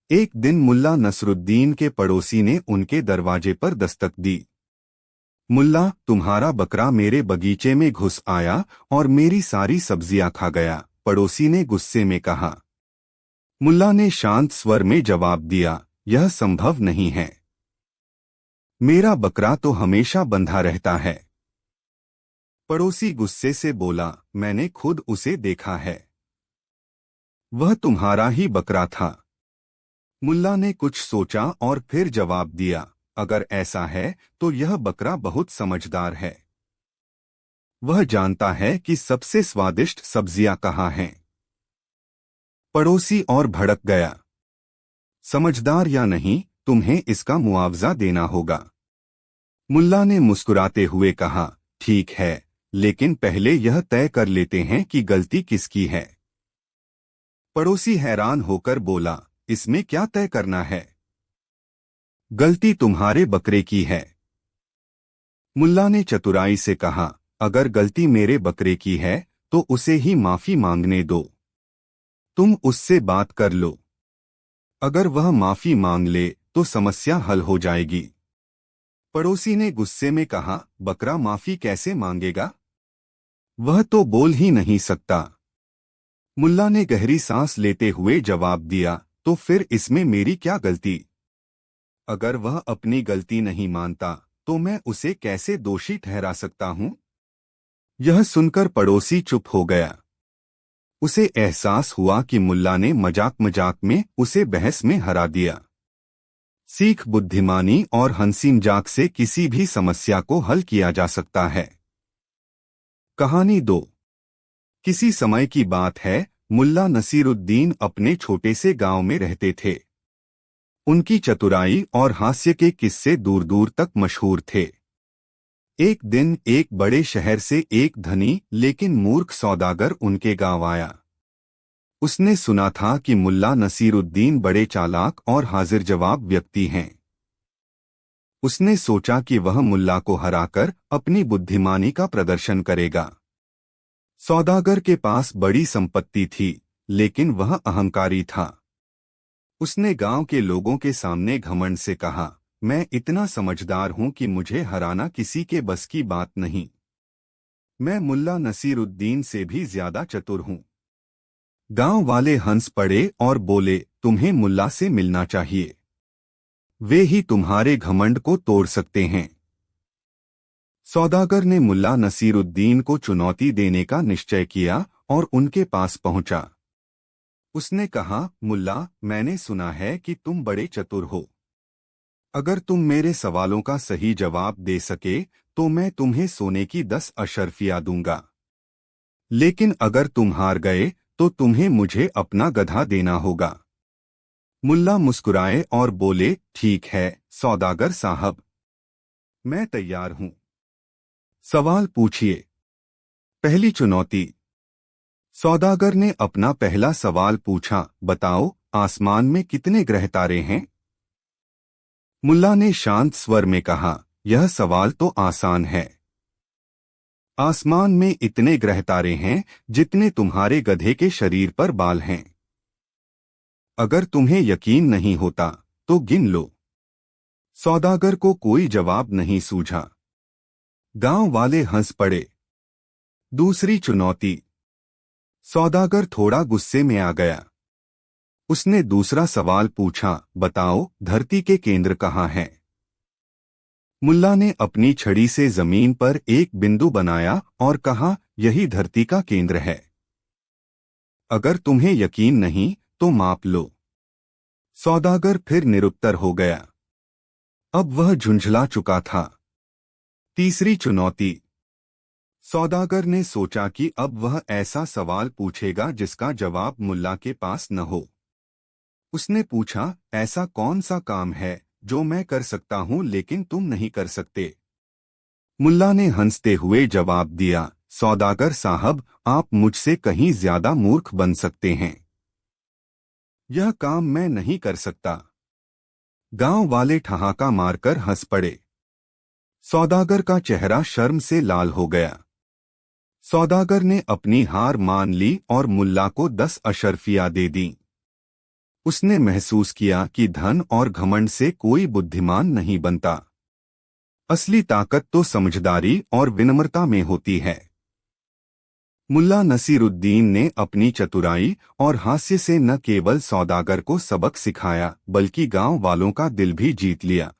एक दिन मुल्ला नसरुद्दीन के पड़ोसी ने उनके दरवाजे पर दस्तक दी। मुल्ला, तुम्हारा बकरा मेरे बगीचे में घुस आया और मेरी सारी सब्जियां खा गया, पड़ोसी ने गुस्से में कहा। मुल्ला ने शांत स्वर में जवाब दिया, यह संभव नहीं है। मेरा बकरा तो हमेशा बंधा रहता है। पड़ोसी गुस्से से बोला, मैंने खुद उसे देखा है। वह तुम्हारा ही बकरा था। मुल्ला ने कुछ सोचा और फिर जवाब दिया, अगर ऐसा है तो यह बकरा बहुत समझदार है। वह जानता है कि सबसे स्वादिष्ट सब्जियां कहाँ हैं। पड़ोसी और भड़क गया। समझदार या नहीं, तुम्हें इसका मुआवजा देना होगा। मुल्ला ने मुस्कुराते हुए कहा, ठीक है, लेकिन पहले यह तय कर लेते हैं कि गलती किसकी है। पड़ोसी हैरान होकर बोला, इसमें क्या तय करना है? गलती तुम्हारे बकरे की है। मुल्ला ने चतुराई से कहा, अगर गलती मेरे बकरे की है तो उसे ही माफी मांगने दो। तुम उससे बात कर लो। अगर वह माफी मांग ले तो समस्या हल हो जाएगी। पड़ोसी ने गुस्से में कहा, बकरा माफी कैसे मांगेगा? वह तो बोल ही नहीं सकता। मुल्ला ने गहरी सांस लेते हुए जवाब दिया, तो फिर इसमें मेरी क्या गलती? अगर वह अपनी गलती नहीं मानता तो मैं उसे कैसे दोषी ठहरा सकता हूं? यह सुनकर पड़ोसी चुप हो गया। उसे एहसास हुआ कि मुल्ला ने मजाक मजाक में उसे बहस में हरा दिया। सीख, बुद्धिमानी और हंसी मजाक से किसी भी समस्या को हल किया जा सकता है। कहानी 2। किसी समय की बात है, मुल्ला नसीरुद्दीन अपने छोटे से गांव में रहते थे। उनकी चतुराई और हास्य के किस्से दूर दूर तक मशहूर थे। एक दिन एक बड़े शहर से एक धनी लेकिन मूर्ख सौदागर उनके गांव आया। उसने सुना था कि मुल्ला नसीरुद्दीन बड़े चालाक और हाजिर जवाब व्यक्ति हैं। उसने सोचा कि वह मुल्ला को हराकर अपनी बुद्धिमानी का प्रदर्शन करेगा। सौदागर के पास बड़ी संपत्ति थी, लेकिन वह अहंकारी था। उसने गांव के लोगों के सामने घमंड से कहा, मैं इतना समझदार हूं कि मुझे हराना किसी के बस की बात नहीं। मैं मुल्ला नसीरुद्दीन से भी ज्यादा चतुर हूं। गांव वाले हंस पड़े और बोले, तुम्हें मुल्ला से मिलना चाहिए। वे ही तुम्हारे घमंड को तोड़ सकते हैं। सौदागर ने मुल्ला नसीरुद्दीन को चुनौती देने का निश्चय किया और उनके पास पहुंचा। उसने कहा, मुल्ला, मैंने सुना है कि तुम बड़े चतुर हो। अगर तुम मेरे सवालों का सही जवाब दे सके तो मैं तुम्हें सोने की 10 अशर्फियां दूंगा। लेकिन अगर तुम हार गए तो तुम्हें मुझे अपना गधा देना होगा। मुल्ला मुस्कुराए और बोले, ठीक है सौदागर साहब, मैं तैयार हूं। सवाल पूछिए। पहली चुनौती। सौदागर ने अपना पहला सवाल पूछा, बताओ आसमान में कितने ग्रह तारे हैं? मुल्ला ने शांत स्वर में कहा, यह सवाल तो आसान है। आसमान में इतने ग्रह तारे हैं जितने तुम्हारे गधे के शरीर पर बाल हैं। अगर तुम्हें यकीन नहीं होता तो गिन लो। सौदागर को कोई जवाब नहीं सूझा। गांव वाले हंस पड़े। दूसरी चुनौती। सौदागर थोड़ा गुस्से में आ गया। उसने दूसरा सवाल पूछा, बताओ धरती के केंद्र कहाँ हैं? मुल्ला ने अपनी छड़ी से जमीन पर एक बिंदु बनाया और कहा, यही धरती का केंद्र है। अगर तुम्हें यकीन नहीं तो माप लो। सौदागर फिर निरुत्तर हो गया। अब वह झुंझला चुका था। तीसरी चुनौती। सौदागर ने सोचा कि अब वह ऐसा सवाल पूछेगा जिसका जवाब मुल्ला के पास न हो। उसने पूछा, ऐसा कौन सा काम है जो मैं कर सकता हूं लेकिन तुम नहीं कर सकते? मुल्ला ने हंसते हुए जवाब दिया, सौदागर साहब, आप मुझसे कहीं ज्यादा मूर्ख बन सकते हैं। यह काम मैं नहीं कर सकता। गांव वाले ठहाका मारकर हंस पड़े। सौदागर का चेहरा शर्म से लाल हो गया। सौदागर ने अपनी हार मान ली और मुल्ला को 10 अशर्फियां दे दी। उसने महसूस किया कि धन और घमंड से कोई बुद्धिमान नहीं बनता। असली ताकत तो समझदारी और विनम्रता में होती है। मुल्ला नसीरुद्दीन ने अपनी चतुराई और हास्य से न केवल सौदागर को सबक सिखाया बल्कि गांव वालों का दिल भी जीत लिया।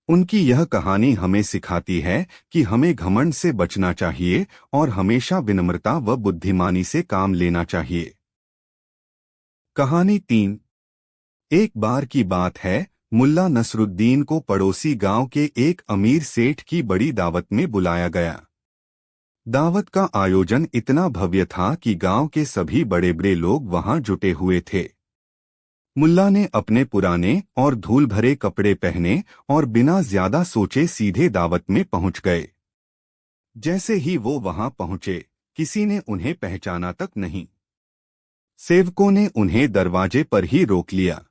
उनकी यह कहानी हमें सिखाती है कि हमें घमंड से बचना चाहिए और हमेशा विनम्रता व बुद्धिमानी से काम लेना चाहिए। कहानी 3। एक बार की बात है, मुल्ला नसरुद्दीन को पड़ोसी गांव के एक अमीर सेठ की बड़ी दावत में बुलाया गया। दावत का आयोजन इतना भव्य था कि गांव के सभी बड़े बड़े लोग वहां जुटे हुए थे। मुल्ला ने अपने पुराने और धूल भरे कपड़े पहने और बिना ज्यादा सोचे सीधे दावत में पहुंच गए। जैसे ही वो वहां पहुंचे, किसी ने उन्हें पहचाना तक नहीं। सेवकों ने उन्हें दरवाजे पर ही रोक लिया।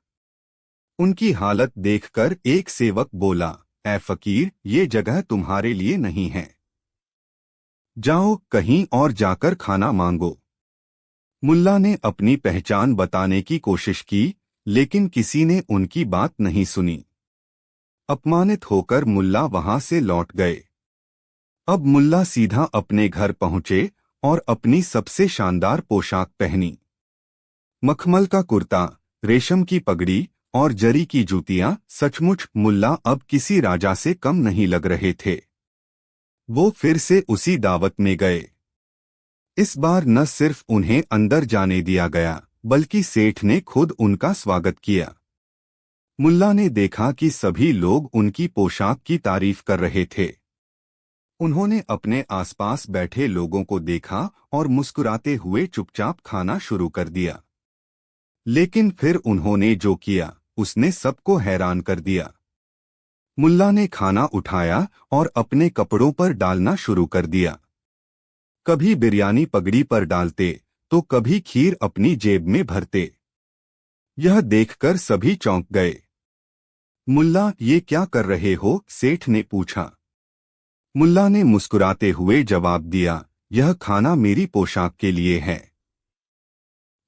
उनकी हालत देखकर एक सेवक बोला, ऐ फकीर, ये जगह तुम्हारे लिए नहीं है। जाओ कहीं और जाकर खाना मांगो। मुल्ला ने अपनी पहचान बताने की कोशिश की, लेकिन किसी ने उनकी बात नहीं सुनी। अपमानित होकर मुल्ला वहां से लौट गए। अब मुल्ला सीधा अपने घर पहुंचे और अपनी सबसे शानदार पोशाक पहनी। मखमल का कुर्ता, रेशम की पगड़ी और जरी की जूतियां। सचमुच मुल्ला अब किसी राजा से कम नहीं लग रहे थे। वो फिर से उसी दावत में गए। इस बार न सिर्फ उन्हें अंदर जाने दिया गया, बल्कि सेठ ने खुद उनका स्वागत किया। मुल्ला ने देखा कि सभी लोग उनकी पोशाक की तारीफ कर रहे थे। उन्होंने अपने आसपास बैठे लोगों को देखा और मुस्कुराते हुए चुपचाप खाना शुरू कर दिया। लेकिन फिर उन्होंने जो किया, उसने सबको हैरान कर दिया। मुल्ला ने खाना उठाया और अपने कपड़ों पर डालना शुरू कर दिया। कभी बिरयानी पगड़ी पर डालते तो कभी खीर अपनी जेब में भरते। यह देखकर सभी चौंक गए। मुल्ला, ये क्या कर रहे हो? सेठ ने पूछा। मुल्ला ने मुस्कुराते हुए जवाब दिया, यह खाना मेरी पोशाक के लिए है,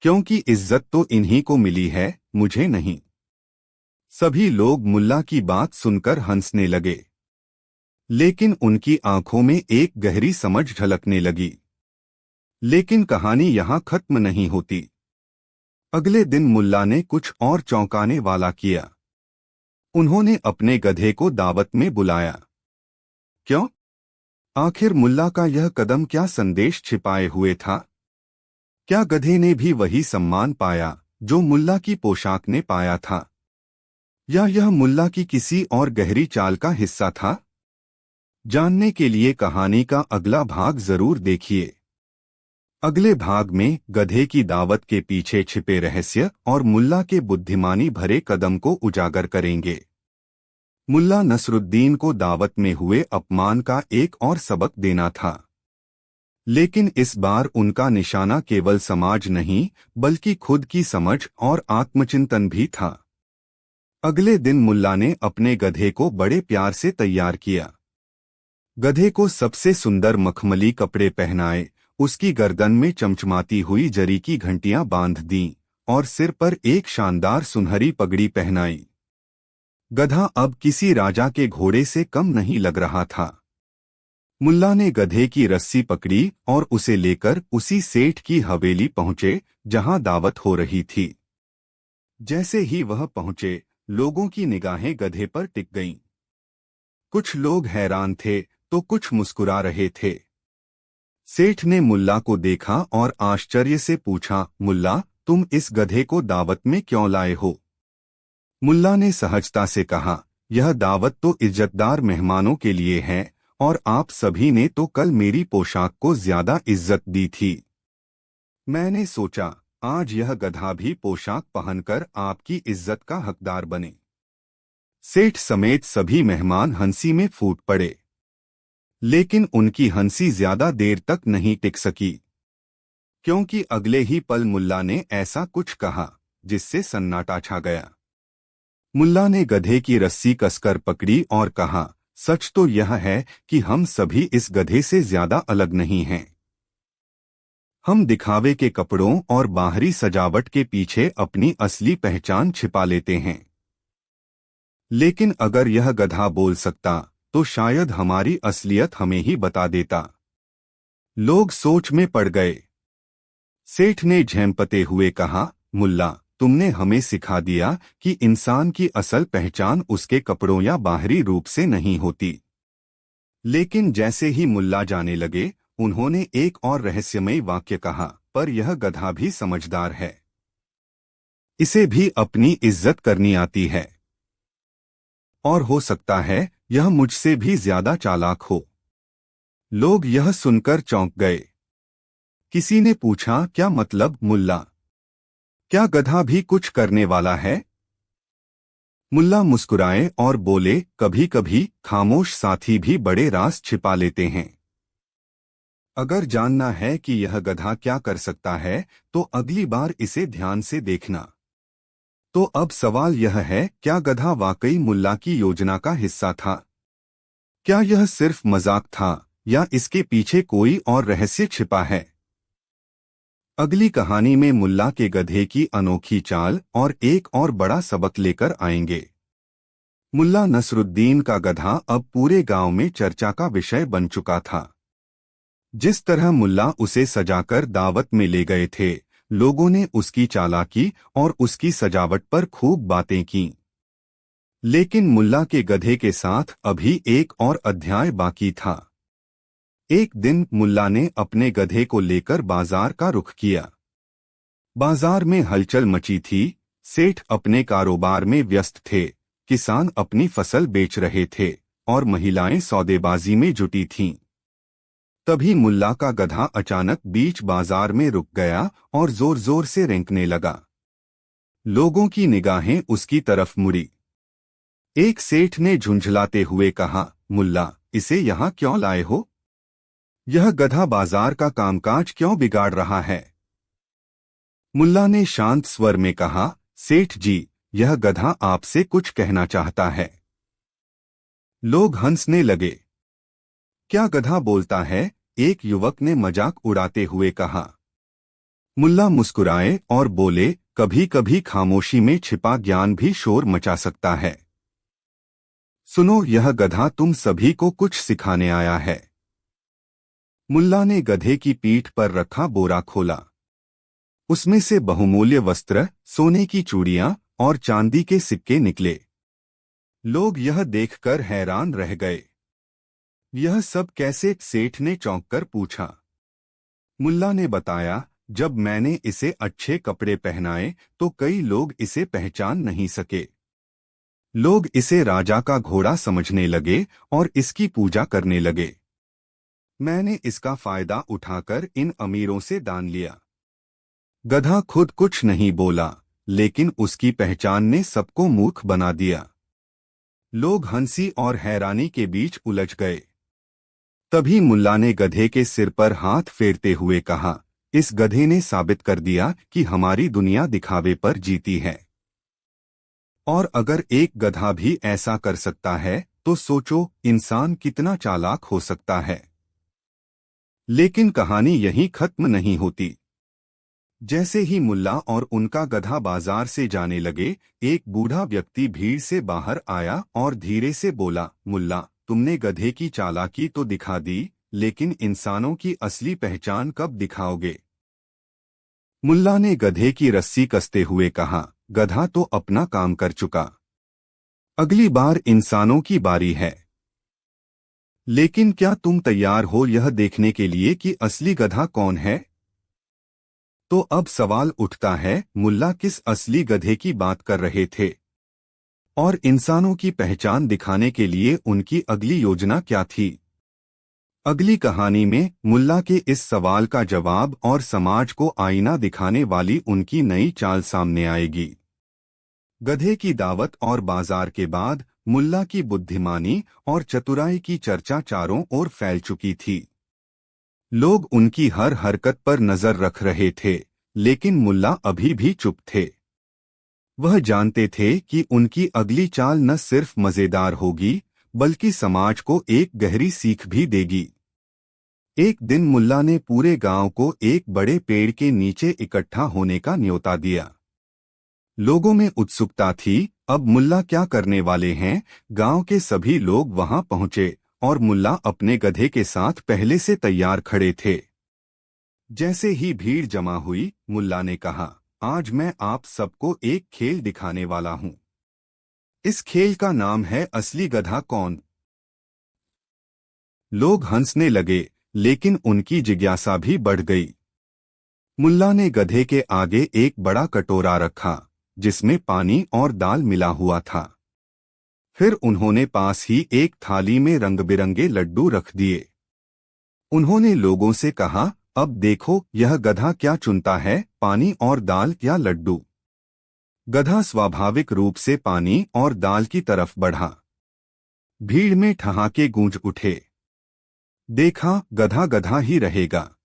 क्योंकि इज्जत तो इन्हीं को मिली है, मुझे नहीं। सभी लोग मुल्ला की बात सुनकर हंसने लगे, लेकिन उनकी आंखों में एक गहरी समझ झलकने लगी। लेकिन कहानी यहाँ खत्म नहीं होती। अगले दिन मुल्ला ने कुछ और चौंकाने वाला किया। उन्होंने अपने गधे को दावत में बुलाया। क्यों? आखिर मुल्ला का यह कदम क्या संदेश छिपाए हुए था? क्या गधे ने भी वही सम्मान पाया जो मुल्ला की पोशाक ने पाया था, या यह मुल्ला की किसी और गहरी चाल का हिस्सा था? जानने के लिए कहानी का अगला भाग जरूर देखिए। अगले भाग में गधे की दावत के पीछे छिपे रहस्य और मुल्ला के बुद्धिमानी भरे कदम को उजागर करेंगे। मुल्ला नसरुद्दीन को दावत में हुए अपमान का एक और सबक देना था, लेकिन इस बार उनका निशाना केवल समाज नहीं बल्कि खुद की समझ और आत्मचिंतन भी था। अगले दिन मुल्ला ने अपने गधे को बड़े प्यार से तैयार किया। गधे को सबसे सुंदर मखमली कपड़े पहनाए, उसकी गर्दन में चमचमाती हुई जरी की घंटियां बांध दीं और सिर पर एक शानदार सुनहरी पगड़ी पहनाई। गधा अब किसी राजा के घोड़े से कम नहीं लग रहा था। मुल्ला ने गधे की रस्सी पकड़ी और उसे लेकर उसी सेठ की हवेली पहुंचे जहां दावत हो रही थी। जैसे ही वह पहुंचे, लोगों की निगाहें गधे पर टिक गईं। कुछ लोग हैरान थे तो कुछ मुस्कुरा रहे थे। सेठ ने मुल्ला को देखा और आश्चर्य से पूछा, मुल्ला, तुम इस गधे को दावत में क्यों लाए हो? मुल्ला ने सहजता से कहा, यह दावत तो इज्जतदार मेहमानों के लिए है और आप सभी ने तो कल मेरी पोशाक को ज्यादा इज्जत दी थी। मैंने सोचा आज यह गधा भी पोशाक पहनकर आपकी इज्जत का हकदार बने। सेठ समेत सभी मेहमान हंसी में फूट पड़े, लेकिन उनकी हंसी ज्यादा देर तक नहीं टिक सकी, क्योंकि अगले ही पल मुल्ला ने ऐसा कुछ कहा जिससे सन्नाटा छा गया। मुल्ला ने गधे की रस्सी कसकर पकड़ी और कहा, सच तो यह है कि हम सभी इस गधे से ज्यादा अलग नहीं हैं। हम दिखावे के कपड़ों और बाहरी सजावट के पीछे अपनी असली पहचान छिपा लेते हैं। लेकिन अगर यह गधा बोल सकता तो शायद हमारी असलियत हमें ही बता देता। लोग सोच में पड़ गए। सेठ ने झेंपते हुए कहा, मुल्ला, तुमने हमें सिखा दिया कि इंसान की असल पहचान उसके कपड़ों या बाहरी रूप से नहीं होती। लेकिन जैसे ही मुल्ला जाने लगे, उन्होंने एक और रहस्यमय वाक्य कहा, पर यह गधा भी समझदार है। इसे भी अपनी इज्जत करनी आती है। और हो सकता है यह मुझसे भी ज्यादा चालाक हो। लोग यह सुनकर चौंक गए। किसी ने पूछा, क्या मतलब मुल्ला? क्या गधा भी कुछ करने वाला है? मुल्ला मुस्कुराए और बोले, कभी कभी खामोश साथी भी बड़े राज छिपा लेते हैं। अगर जानना है कि यह गधा क्या कर सकता है तो अगली बार इसे ध्यान से देखना। तो अब सवाल यह है, क्या गधा वाकई मुल्ला की योजना का हिस्सा था? क्या यह सिर्फ मजाक था या इसके पीछे कोई और रहस्य छिपा है? अगली कहानी में मुल्ला के गधे की अनोखी चाल और एक और बड़ा सबक लेकर आएंगे। मुल्ला नसरुद्दीन का गधा अब पूरे गांव में चर्चा का विषय बन चुका था। जिस तरह मुल्ला उसे सजाकर दावत में ले गए थे, लोगों ने उसकी चालाकी और उसकी सजावट पर खूब बातें की। लेकिन मुल्ला के गधे के साथ अभी एक और अध्याय बाकी था। एक दिन मुल्ला ने अपने गधे को लेकर बाजार का रुख किया। बाजार में हलचल मची थी। सेठ अपने कारोबार में व्यस्त थे, किसान अपनी फसल बेच रहे थे और महिलाएं सौदेबाजी में जुटी थीं। तभी मुल्ला का गधा अचानक बीच बाजार में रुक गया और जोर जोर से रेंकने लगा। लोगों की निगाहें उसकी तरफ मुड़ी। एक सेठ ने झुंझलाते हुए कहा, मुल्ला, इसे यहाँ क्यों लाए हो? यह गधा बाजार का कामकाज क्यों बिगाड़ रहा है? मुल्ला ने शांत स्वर में कहा, सेठ जी, यह गधा आपसे कुछ कहना चाहता है। लोग हंसने लगे। क्या गधा बोलता है? एक युवक ने मजाक उड़ाते हुए कहा। मुल्ला मुस्कुराए और बोले, कभी कभी खामोशी में छिपा ज्ञान भी शोर मचा सकता है। सुनो, यह गधा तुम सभी को कुछ सिखाने आया है। मुल्ला ने गधे की पीठ पर रखा बोरा खोला। उसमें से बहुमूल्य वस्त्र, सोने की चूड़ियां और चांदी के सिक्के निकले। लोग यह देखकर हैरान रह गए। यह सब कैसे? सेठ ने चौंककर पूछा। मुल्ला ने बताया, जब मैंने इसे अच्छे कपड़े पहनाए तो कई लोग इसे पहचान नहीं सके। लोग इसे राजा का घोड़ा समझने लगे और इसकी पूजा करने लगे। मैंने इसका फायदा उठाकर इन अमीरों से दान लिया। गधा खुद कुछ नहीं बोला, लेकिन उसकी पहचान ने सबको मूर्ख बना दिया। लोग हंसी और हैरानी के बीच उलझ गए। तभी मुल्ला ने गधे के सिर पर हाथ फेरते हुए कहा, इस गधे ने साबित कर दिया कि हमारी दुनिया दिखावे पर जीती है। और अगर एक गधा भी ऐसा कर सकता है तो सोचो इंसान कितना चालाक हो सकता है। लेकिन कहानी यहीं खत्म नहीं होती। जैसे ही मुल्ला और उनका गधा बाजार से जाने लगे, एक बूढ़ा व्यक्ति भीड़ से बाहर आया और धीरे से बोला, मुल्ला, तुमने गधे की चालाकी तो दिखा दी, लेकिन इंसानों की असली पहचान कब दिखाओगे? मुल्ला ने गधे की रस्सी कसते हुए कहा, गधा तो अपना काम कर चुका। अगली बार इंसानों की बारी है। लेकिन क्या तुम तैयार हो यह देखने के लिए कि असली गधा कौन है? तो अब सवाल उठता है, मुल्ला किस असली गधे की बात कर रहे थे? और इंसानों की पहचान दिखाने के लिए उनकी अगली योजना क्या थी? अगली कहानी में मुल्ला के इस सवाल का जवाब और समाज को आईना दिखाने वाली उनकी नई चाल सामने आएगी। गधे की दावत और बाजार के बाद मुल्ला की बुद्धिमानी और चतुराई की चर्चा चारों ओर फैल चुकी थी। लोग उनकी हर हरकत पर नजर रख रहे थे, लेकिन मुल्ला अभी भी चुप थे। वह जानते थे कि उनकी अगली चाल न सिर्फ मजेदार होगी, बल्कि समाज को एक गहरी सीख भी देगी। एक दिन मुल्ला ने पूरे गांव को एक बड़े पेड़ के नीचे इकट्ठा होने का न्योता दिया। लोगों में उत्सुकता थी, अब मुल्ला क्या करने वाले हैं। गांव के सभी लोग वहां पहुंचे और मुल्ला अपने गधे के साथ पहले से तैयार खड़े थे। जैसे ही भीड़ जमा हुई, मुल्ला ने कहा, आज मैं आप सबको एक खेल दिखाने वाला हूं। इस खेल का नाम है असली गधा कौन। लोग हंसने लगे, लेकिन उनकी जिज्ञासा भी बढ़ गई। मुल्ला ने गधे के आगे एक बड़ा कटोरा रखा, जिसमें पानी और दाल मिला हुआ था। फिर उन्होंने पास ही एक थाली में रंग बिरंगे लड्डू रख दिए। उन्होंने लोगों से कहा, अब देखो यह गधा क्या चुनता है, पानी और दाल या लड्डू। गधा स्वाभाविक रूप से पानी और दाल की तरफ बढ़ा। भीड़ में ठहाके गूंज उठे। देखा, गधा गधा ही रहेगा।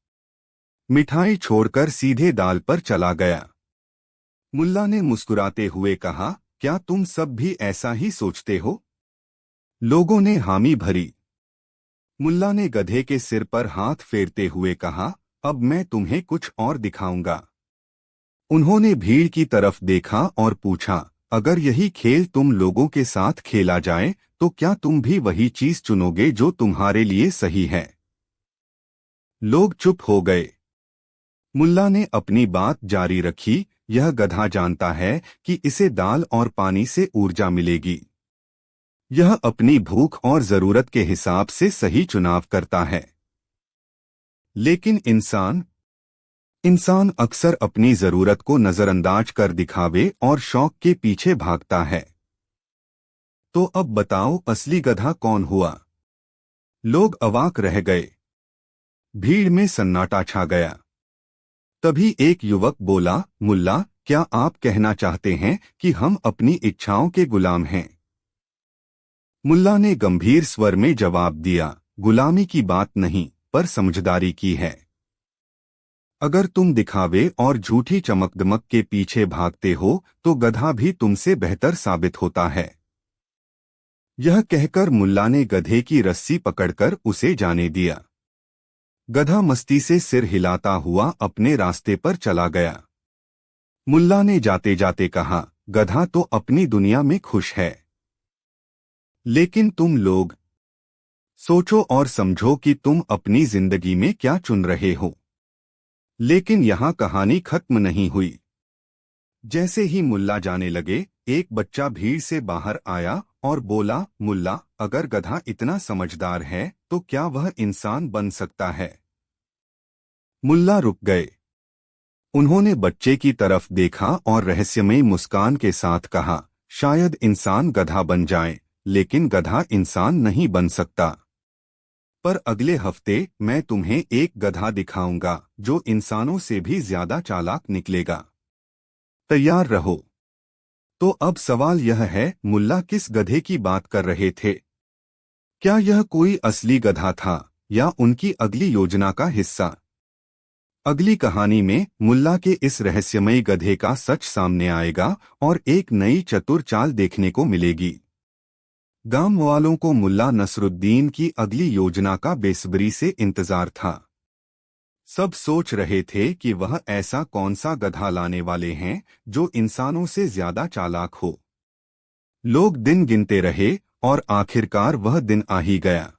मिठाई छोड़कर सीधे दाल पर चला गया। मुल्ला ने मुस्कुराते हुए कहा, क्या तुम सब भी ऐसा ही सोचते हो? लोगों ने हामी भरी। मुल्ला ने गधे के सिर पर हाथ फेरते हुए कहा, अब मैं तुम्हें कुछ और दिखाऊंगा। उन्होंने भीड़ की तरफ देखा और पूछा, अगर यही खेल तुम लोगों के साथ खेला जाए तो क्या तुम भी वही चीज चुनोगे जो तुम्हारे लिए सही है? लोग चुप हो गए। मुल्ला ने अपनी बात जारी रखी, यह गधा जानता है कि इसे दाल और पानी से ऊर्जा मिलेगी। यह अपनी भूख और जरूरत के हिसाब से सही चुनाव करता है। लेकिन इंसान अक्सर अपनी जरूरत को नजरअंदाज कर दिखावे और शौक के पीछे भागता है। तो अब बताओ, असली गधा कौन हुआ? लोग अवाक रह गए। भीड़ में सन्नाटा छा गया। तभी एक युवक बोला, मुल्ला, क्या आप कहना चाहते हैं कि हम अपनी इच्छाओं के गुलाम हैं? मुल्ला ने गंभीर स्वर में जवाब दिया, गुलामी की बात नहीं, पर समझदारी की है। अगर तुम दिखावे और झूठी चमकदमक के पीछे भागते हो तो गधा भी तुमसे बेहतर साबित होता है। यह कहकर मुल्ला ने गधे की रस्सी पकड़कर उसे जाने दिया। गधा मस्ती से सिर हिलाता हुआ अपने रास्ते पर चला गया। मुल्ला ने जाते जाते कहा, गधा तो अपनी दुनिया में खुश है, लेकिन तुम लोग सोचो और समझो कि तुम अपनी जिंदगी में क्या चुन रहे हो। लेकिन यहाँ कहानी खत्म नहीं हुई। जैसे ही मुल्ला जाने लगे, एक बच्चा भीड़ से बाहर आया और बोला, मुल्ला, अगर गधा इतना समझदार है तो क्या वह इंसान बन सकता है? मुल्ला रुक गए। उन्होंने बच्चे की तरफ देखा और रहस्यमयी मुस्कान के साथ कहा, शायद इंसान गधा बन जाए, लेकिन गधा इंसान नहीं बन सकता। पर अगले हफ्ते मैं तुम्हें एक गधा दिखाऊंगा जो इंसानों से भी ज्यादा चालाक निकलेगा। तैयार रहो। तो अब सवाल यह है, मुल्ला किस गधे की बात कर रहे थे? क्या यह कोई असली गधा था या उनकी अगली योजना का हिस्सा? अगली कहानी में मुल्ला के इस रहस्यमयी गधे का सच सामने आएगा और एक नई चतुर चाल देखने को मिलेगी। गांव वालों को मुल्ला नसरुद्दीन की अगली योजना का बेसब्री से इंतजार था। सब सोच रहे थे कि वह ऐसा कौन सा गधा लाने वाले हैं जो इंसानों से ज्यादा चालाक हो। लोग दिन गिनते रहे और आखिरकार वह दिन आ ही गया।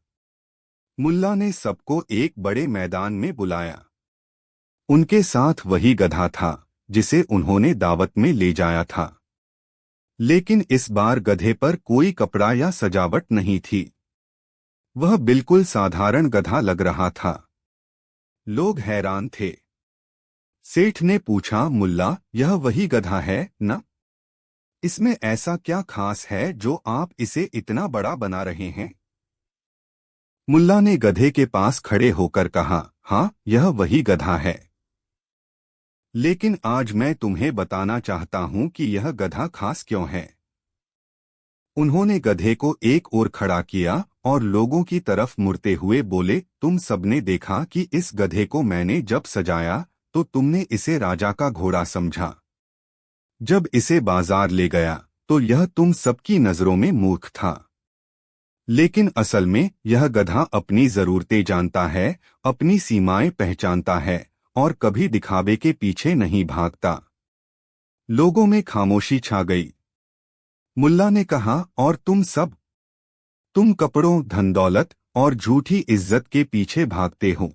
मुल्ला ने सबको एक बड़े मैदान में बुलाया। उनके साथ वही गधा था जिसे उन्होंने दावत में ले जाया था। लेकिन इस बार गधे पर कोई कपड़ा या सजावट नहीं थी। वह बिल्कुल साधारण गधा लग रहा था। लोग हैरान थे। सेठ ने पूछा, मुल्ला, यह वही गधा है न? इसमें ऐसा क्या खास है जो आप इसे इतना बड़ा बना रहे हैं? मुल्ला ने गधे के पास खड़े होकर कहा, हाँ, यह वही गधा है। लेकिन आज मैं तुम्हें बताना चाहता हूं कि यह गधा खास क्यों है। उन्होंने गधे को एक ओर खड़ा किया और लोगों की तरफ मुड़ते हुए बोले, तुम सबने देखा कि इस गधे को मैंने जब सजाया तो तुमने इसे राजा का घोड़ा समझा। जब इसे बाजार ले गया तो यह तुम सबकी नजरों में मूर्ख था। लेकिन असल में यह गधा अपनी जरूरतें जानता है, अपनी सीमाएं पहचानता है और कभी दिखावे के पीछे नहीं भागता। लोगों में खामोशी छा गई। मुल्ला ने कहा, और तुम सब? तुम कपड़ों, धन दौलत और झूठी इज्जत के पीछे भागते हो।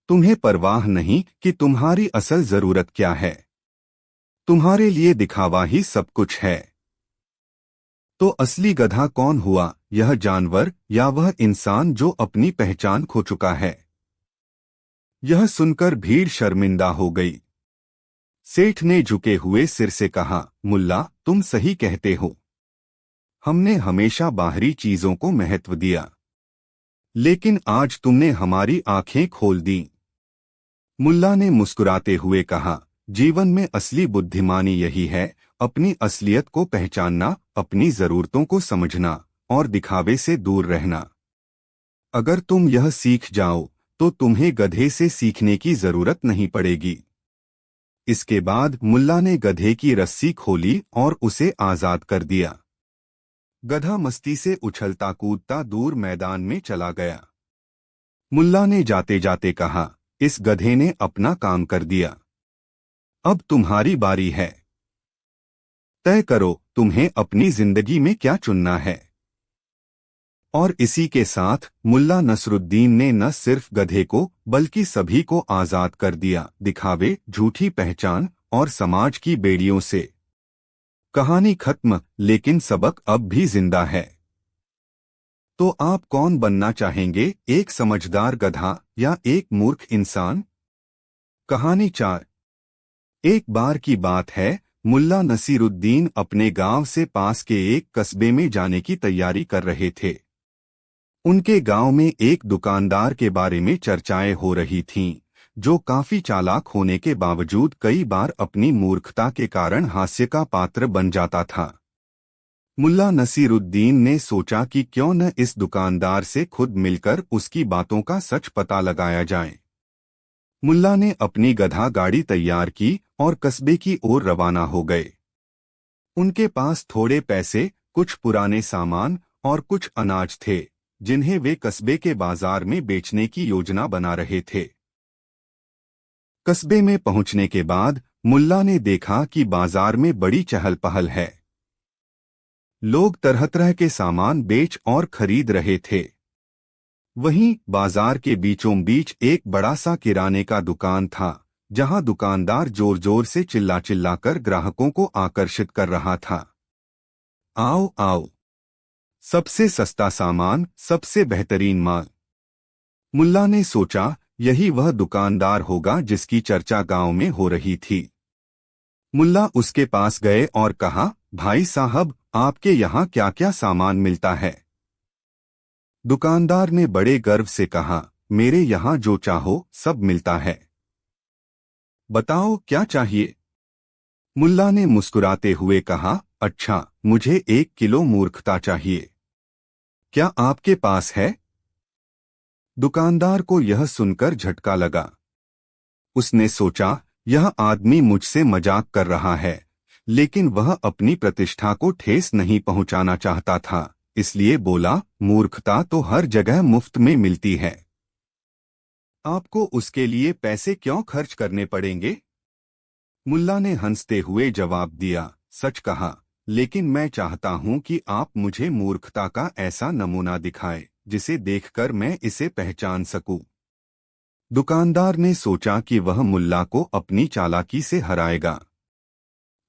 तुम्हें परवाह नहीं कि तुम्हारी असल जरूरत क्या है। तुम्हारे लिए दिखावा ही सब कुछ है। तो असली गधा कौन हुआ, यह जानवर या वह इंसान जो अपनी पहचान खो चुका है? यह सुनकर भीड़ शर्मिंदा हो गई। सेठ ने झुके हुए सिर से कहा, मुल्ला, तुम सही कहते हो। हमने हमेशा बाहरी चीजों को महत्व दिया, लेकिन आज तुमने हमारी आंखें खोल दी। मुल्ला ने मुस्कुराते हुए कहा, जीवन में असली बुद्धिमानी यही है, अपनी असलियत को पहचानना, अपनी जरूरतों को समझना और दिखावे से दूर रहना। अगर तुम यह सीख जाओ तो तुम्हें गधे से सीखने की जरूरत नहीं पड़ेगी। इसके बाद मुल्ला ने गधे की रस्सी खोली और उसे आजाद कर दिया। गधा मस्ती से उछलता कूदता दूर मैदान में चला गया। मुल्ला ने जाते जाते कहा, इस गधे ने अपना काम कर दिया। अब तुम्हारी बारी है। तय करो तुम्हें अपनी जिंदगी में क्या चुनना है। और इसी के साथ मुल्ला नसरुद्दीन ने न सिर्फ गधे को बल्कि सभी को आजाद कर दिया, दिखावे, झूठी पहचान और समाज की बेड़ियों से। कहानी खत्म, लेकिन सबक अब भी जिंदा है। तो आप कौन बनना चाहेंगे, एक समझदार गधा या एक मूर्ख इंसान? कहानी 4। एक बार की बात है, मुल्ला नसीरुद्दीन अपने गांव से पास के एक कस्बे में जाने की तैयारी कर रहे थे। उनके गांव में एक दुकानदार के बारे में चर्चाएं हो रही थीं, जो काफी चालाक होने के बावजूद कई बार अपनी मूर्खता के कारण हास्य का पात्र बन जाता था। मुल्ला नसीरुद्दीन ने सोचा कि क्यों न इस दुकानदार से खुद मिलकर उसकी बातों का सच पता लगाया जाए। मुल्ला ने अपनी गधा गाड़ी तैयार की और कस्बे की ओर रवाना हो गए। उनके पास थोड़े पैसे, कुछ पुराने सामान और कुछ अनाज थे, जिन्हें वे कस्बे के बाजार में बेचने की योजना बना रहे थे। कस्बे में पहुंचने के बाद मुल्ला ने देखा कि बाजार में बड़ी चहल पहल है। लोग तरह तरह के सामान बेच और खरीद रहे थे। वहीं बाजार के बीचों बीच एक बड़ा सा किराने का दुकान था, जहां दुकानदार जोर जोर से चिल्ला चिल्ला कर ग्राहकों को आकर्षित कर रहा था। आओ आओ, सबसे सस्ता सामान, सबसे बेहतरीन माल। मुल्ला ने सोचा, यही वह दुकानदार होगा जिसकी चर्चा गांव में हो रही थी। मुल्ला उसके पास गए और कहा, भाई साहब, आपके यहाँ क्या क्या सामान मिलता है? दुकानदार ने बड़े गर्व से कहा, मेरे यहाँ जो चाहो सब मिलता है। बताओ क्या चाहिए? मुल्ला ने मुस्कुराते हुए कहा, अच्छा, मुझे 1 किलो मूर्खता चाहिए। क्या आपके पास है? दुकानदार को यह सुनकर झटका लगा। उसने सोचा, यह आदमी मुझसे मजाक कर रहा है, लेकिन वह अपनी प्रतिष्ठा को ठेस नहीं पहुंचाना चाहता था, इसलिए बोला, मूर्खता तो हर जगह मुफ्त में मिलती है। आपको उसके लिए पैसे क्यों खर्च करने पड़ेंगे? मुल्ला ने हंसते हुए जवाब दिया, सच कहा, लेकिन मैं चाहता हूं कि आप मुझे मूर्खता का ऐसा नमूना दिखाएं, जिसे देखकर मैं इसे पहचान सकूं। दुकानदार ने सोचा कि वह मुल्ला को अपनी चालाकी से हराएगा।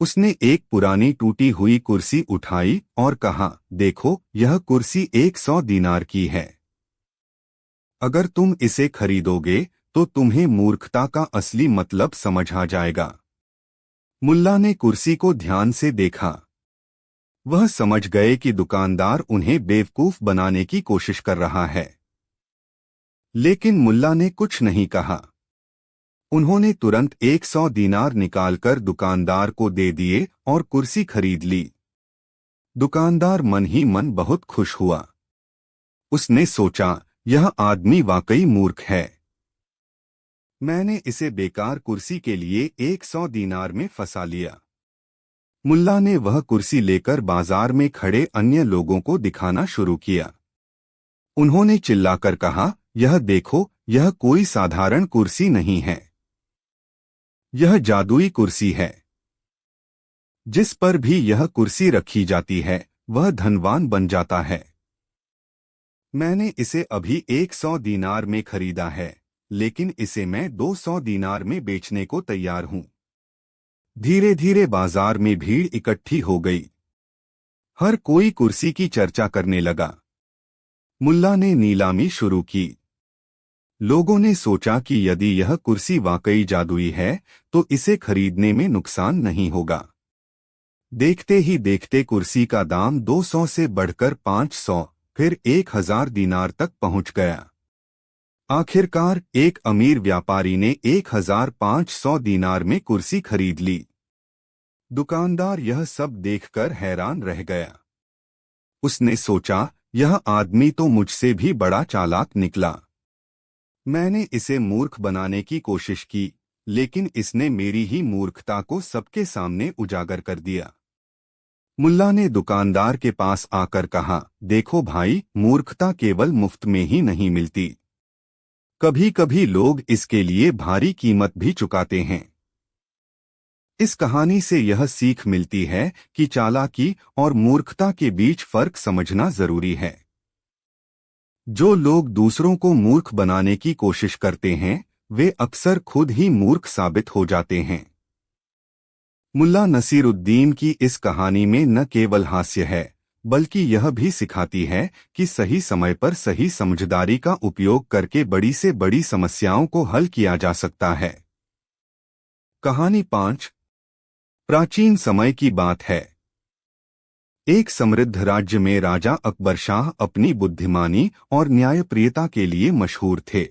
उसने एक पुरानी टूटी हुई कुर्सी उठाई और कहा, देखो, यह कुर्सी 100 दीनार की है। अगर तुम इसे खरीदोगे तो तुम्हें मूर्खता का असली मतलब समझ आ जाएगा। मुल्ला ने कुर्सी को ध्यान से देखा। वह समझ गए कि दुकानदार उन्हें बेवकूफ बनाने की कोशिश कर रहा है। लेकिन मुल्ला ने कुछ नहीं कहा। उन्होंने तुरंत 100 दीनार निकालकर दुकानदार को दे दिए और कुर्सी खरीद ली। दुकानदार मन ही मन बहुत खुश हुआ। उसने सोचा, यह आदमी वाकई मूर्ख है। मैंने इसे बेकार कुर्सी के लिए 100 दीनार में फंसा लिया। मुल्ला ने वह कुर्सी लेकर बाजार में खड़े अन्य लोगों को दिखाना शुरू किया। उन्होंने चिल्लाकर कहा, यह देखो, यह कोई साधारण कुर्सी नहीं है। यह जादुई कुर्सी है। जिस पर भी यह कुर्सी रखी जाती है वह धनवान बन जाता है। मैंने इसे अभी 100 दीनार में खरीदा है, लेकिन इसे मैं 200 दीनार में बेचने को तैयार हूं। धीरे धीरे बाजार में भीड़ इकट्ठी हो गई। हर कोई कुर्सी की चर्चा करने लगा। मुल्ला ने नीलामी शुरू की। लोगों ने सोचा कि यदि यह कुर्सी वाकई जादुई है तो इसे खरीदने में नुकसान नहीं होगा। देखते ही देखते कुर्सी का दाम 200 से बढ़कर 500, फिर 1000 दीनार तक पहुंच गया। आखिरकार एक अमीर व्यापारी ने 1500 दीनार में कुर्सी खरीद ली। दुकानदार यह सब देखकर हैरान रह गया। उसने सोचा, यह आदमी तो मुझसे भी बड़ा चालाक निकला। मैंने इसे मूर्ख बनाने की कोशिश की, लेकिन इसने मेरी ही मूर्खता को सबके सामने उजागर कर दिया। मुल्ला ने दुकानदार के पास आकर कहा, देखो भाई, मूर्खता केवल मुफ्त में ही नहीं मिलती। कभी कभी लोग इसके लिए भारी कीमत भी चुकाते हैं। इस कहानी से यह सीख मिलती है कि चालाकी और मूर्खता के बीच फर्क समझना जरूरी है। जो लोग दूसरों को मूर्ख बनाने की कोशिश करते हैं वे अक्सर खुद ही मूर्ख साबित हो जाते हैं। मुल्ला नसीरुद्दीन की इस कहानी में न केवल हास्य है, बल्कि यह भी सिखाती है कि सही समय पर सही समझदारी का उपयोग करके बड़ी से बड़ी समस्याओं को हल किया जा सकता है। कहानी 5। प्राचीन समय की बात है। एक समृद्ध राज्य में राजा अकबर शाह अपनी बुद्धिमानी और न्यायप्रियता के लिए मशहूर थे।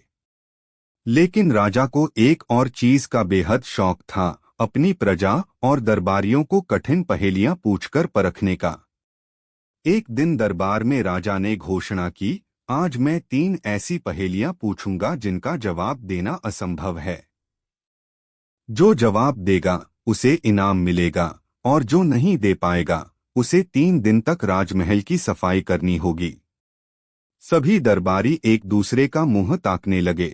लेकिन राजा को एक और चीज का बेहद शौक था, अपनी प्रजा और दरबारियों को कठिन पहेलियां पूछकर परखने का। एक दिन दरबार में राजा ने घोषणा की, आज मैं 3 ऐसी पहेलियां पूछूंगा जिनका जवाब देना असंभव है। जो जवाब देगा उसे इनाम मिलेगा और जो नहीं दे पाएगा उसे 3 दिन तक राजमहल की सफाई करनी होगी। सभी दरबारी एक दूसरे का मुंह ताकने लगे।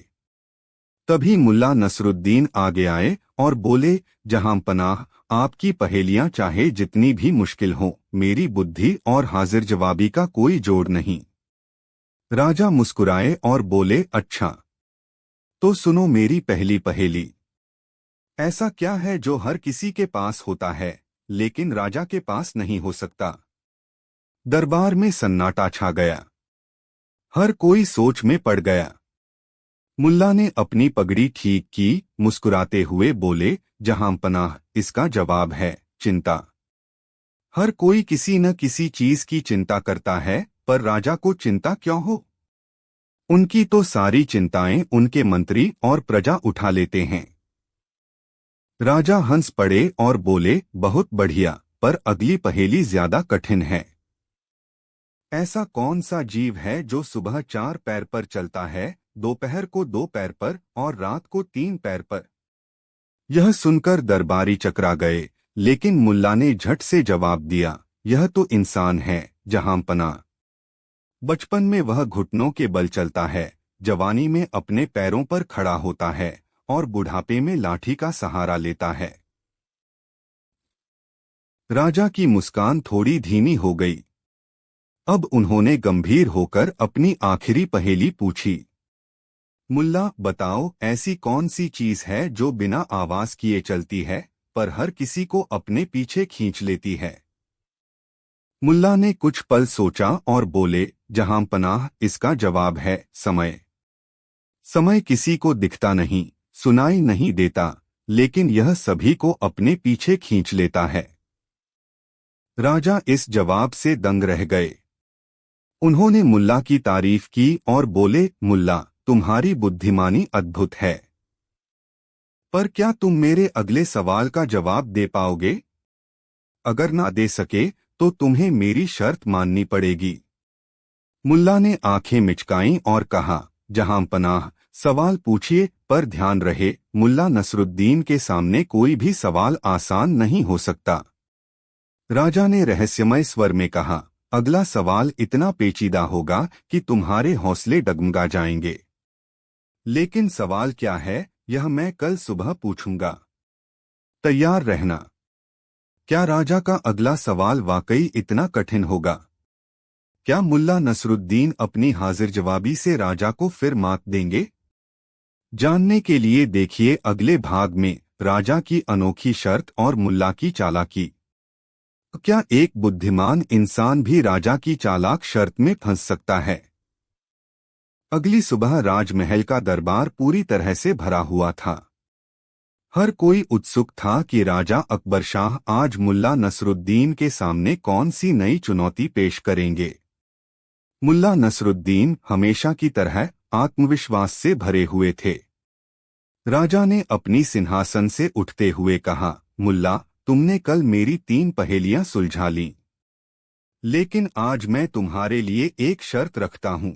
तभी मुल्ला नसरुद्दीन आगे आए और बोले, जहां पनाह, आपकी पहेलियां चाहे जितनी भी मुश्किल हो, मेरी बुद्धि और हाजिर जवाबी का कोई जोड़ नहीं। राजा मुस्कुराए और बोले, अच्छा तो सुनो मेरी पहली पहेली। ऐसा क्या है जो हर किसी के पास होता है लेकिन राजा के पास नहीं हो सकता? दरबार में सन्नाटा छा गया। हर कोई सोच में पड़ गया। मुल्ला ने अपनी पगड़ी ठीक की, मुस्कुराते हुए बोले, जहां पनाह, इसका जवाब है चिंता। हर कोई किसी न किसी चीज की चिंता करता है, पर राजा को चिंता क्यों हो? उनकी तो सारी चिंताएं उनके मंत्री और प्रजा उठा लेते हैं। राजा हंस पड़े और बोले, बहुत बढ़िया, पर अगली पहेली ज्यादा कठिन है। ऐसा कौन सा जीव है जो सुबह 4 पैर पर चलता है, दोपहर को 2 पैर पर और रात को 3 पैर पर? यह सुनकर दरबारी चकरा गए, लेकिन मुल्ला ने झट से जवाब दिया, यह तो इंसान है जहां पनाह। बचपन में वह घुटनों के बल चलता है, जवानी में अपने पैरों पर खड़ा होता है और बुढ़ापे में लाठी का सहारा लेता है। राजा की मुस्कान थोड़ी धीमी हो गई। अब उन्होंने गंभीर होकर अपनी आखिरी पहेली पूछी, मुल्ला बताओ, ऐसी कौन सी चीज है जो बिना आवाज किए चलती है पर हर किसी को अपने पीछे खींच लेती है? मुल्ला ने कुछ पल सोचा और बोले, जहां पनाह, इसका जवाब है समय। समय किसी को दिखता नहीं, सुनाई नहीं देता, लेकिन यह सभी को अपने पीछे खींच लेता है। राजा इस जवाब से दंग रह गए। उन्होंने मुल्ला की तारीफ की और बोले, मुल्ला, तुम्हारी बुद्धिमानी अद्भुत है, पर क्या तुम मेरे अगले सवाल का जवाब दे पाओगे? अगर ना दे सके तो तुम्हें मेरी शर्त माननी पड़ेगी। मुल्ला ने आंखें मिचकाईं और कहा, जहां पनाह, सवाल पूछिए, पर ध्यान रहे, मुल्ला नसरुद्दीन के सामने कोई भी सवाल आसान नहीं हो सकता। राजा ने रहस्यमय स्वर में कहा, अगला सवाल इतना पेचीदा होगा कि तुम्हारे हौसले डगमगा जाएंगे। लेकिन सवाल क्या है, यह मैं कल सुबह पूछूंगा। तैयार रहना। क्या राजा का अगला सवाल वाकई इतना कठिन होगा? क्या मुल्ला नसरुद्दीन अपनी हाजिर जवाबी से राजा को फिर मात देंगे? जानने के लिए देखिए अगले भाग में राजा की अनोखी शर्त और मुल्ला की चालाकी। क्या एक बुद्धिमान इंसान भी राजा की चालाक शर्त में फंस सकता है? अगली सुबह राजमहल का दरबार पूरी तरह से भरा हुआ था। हर कोई उत्सुक था कि राजा अकबर शाह आज मुल्ला नसरुद्दीन के सामने कौन सी नई चुनौती पेश करेंगे। मुल्ला नसरुद्दीन हमेशा की तरह आत्मविश्वास से भरे हुए थे। राजा ने अपनी सिंहासन से उठते हुए कहा, मुल्ला, तुमने कल मेरी 3 पहेलियां सुलझा लीं। लेकिन आज मैं तुम्हारे लिए एक शर्त रखता हूं।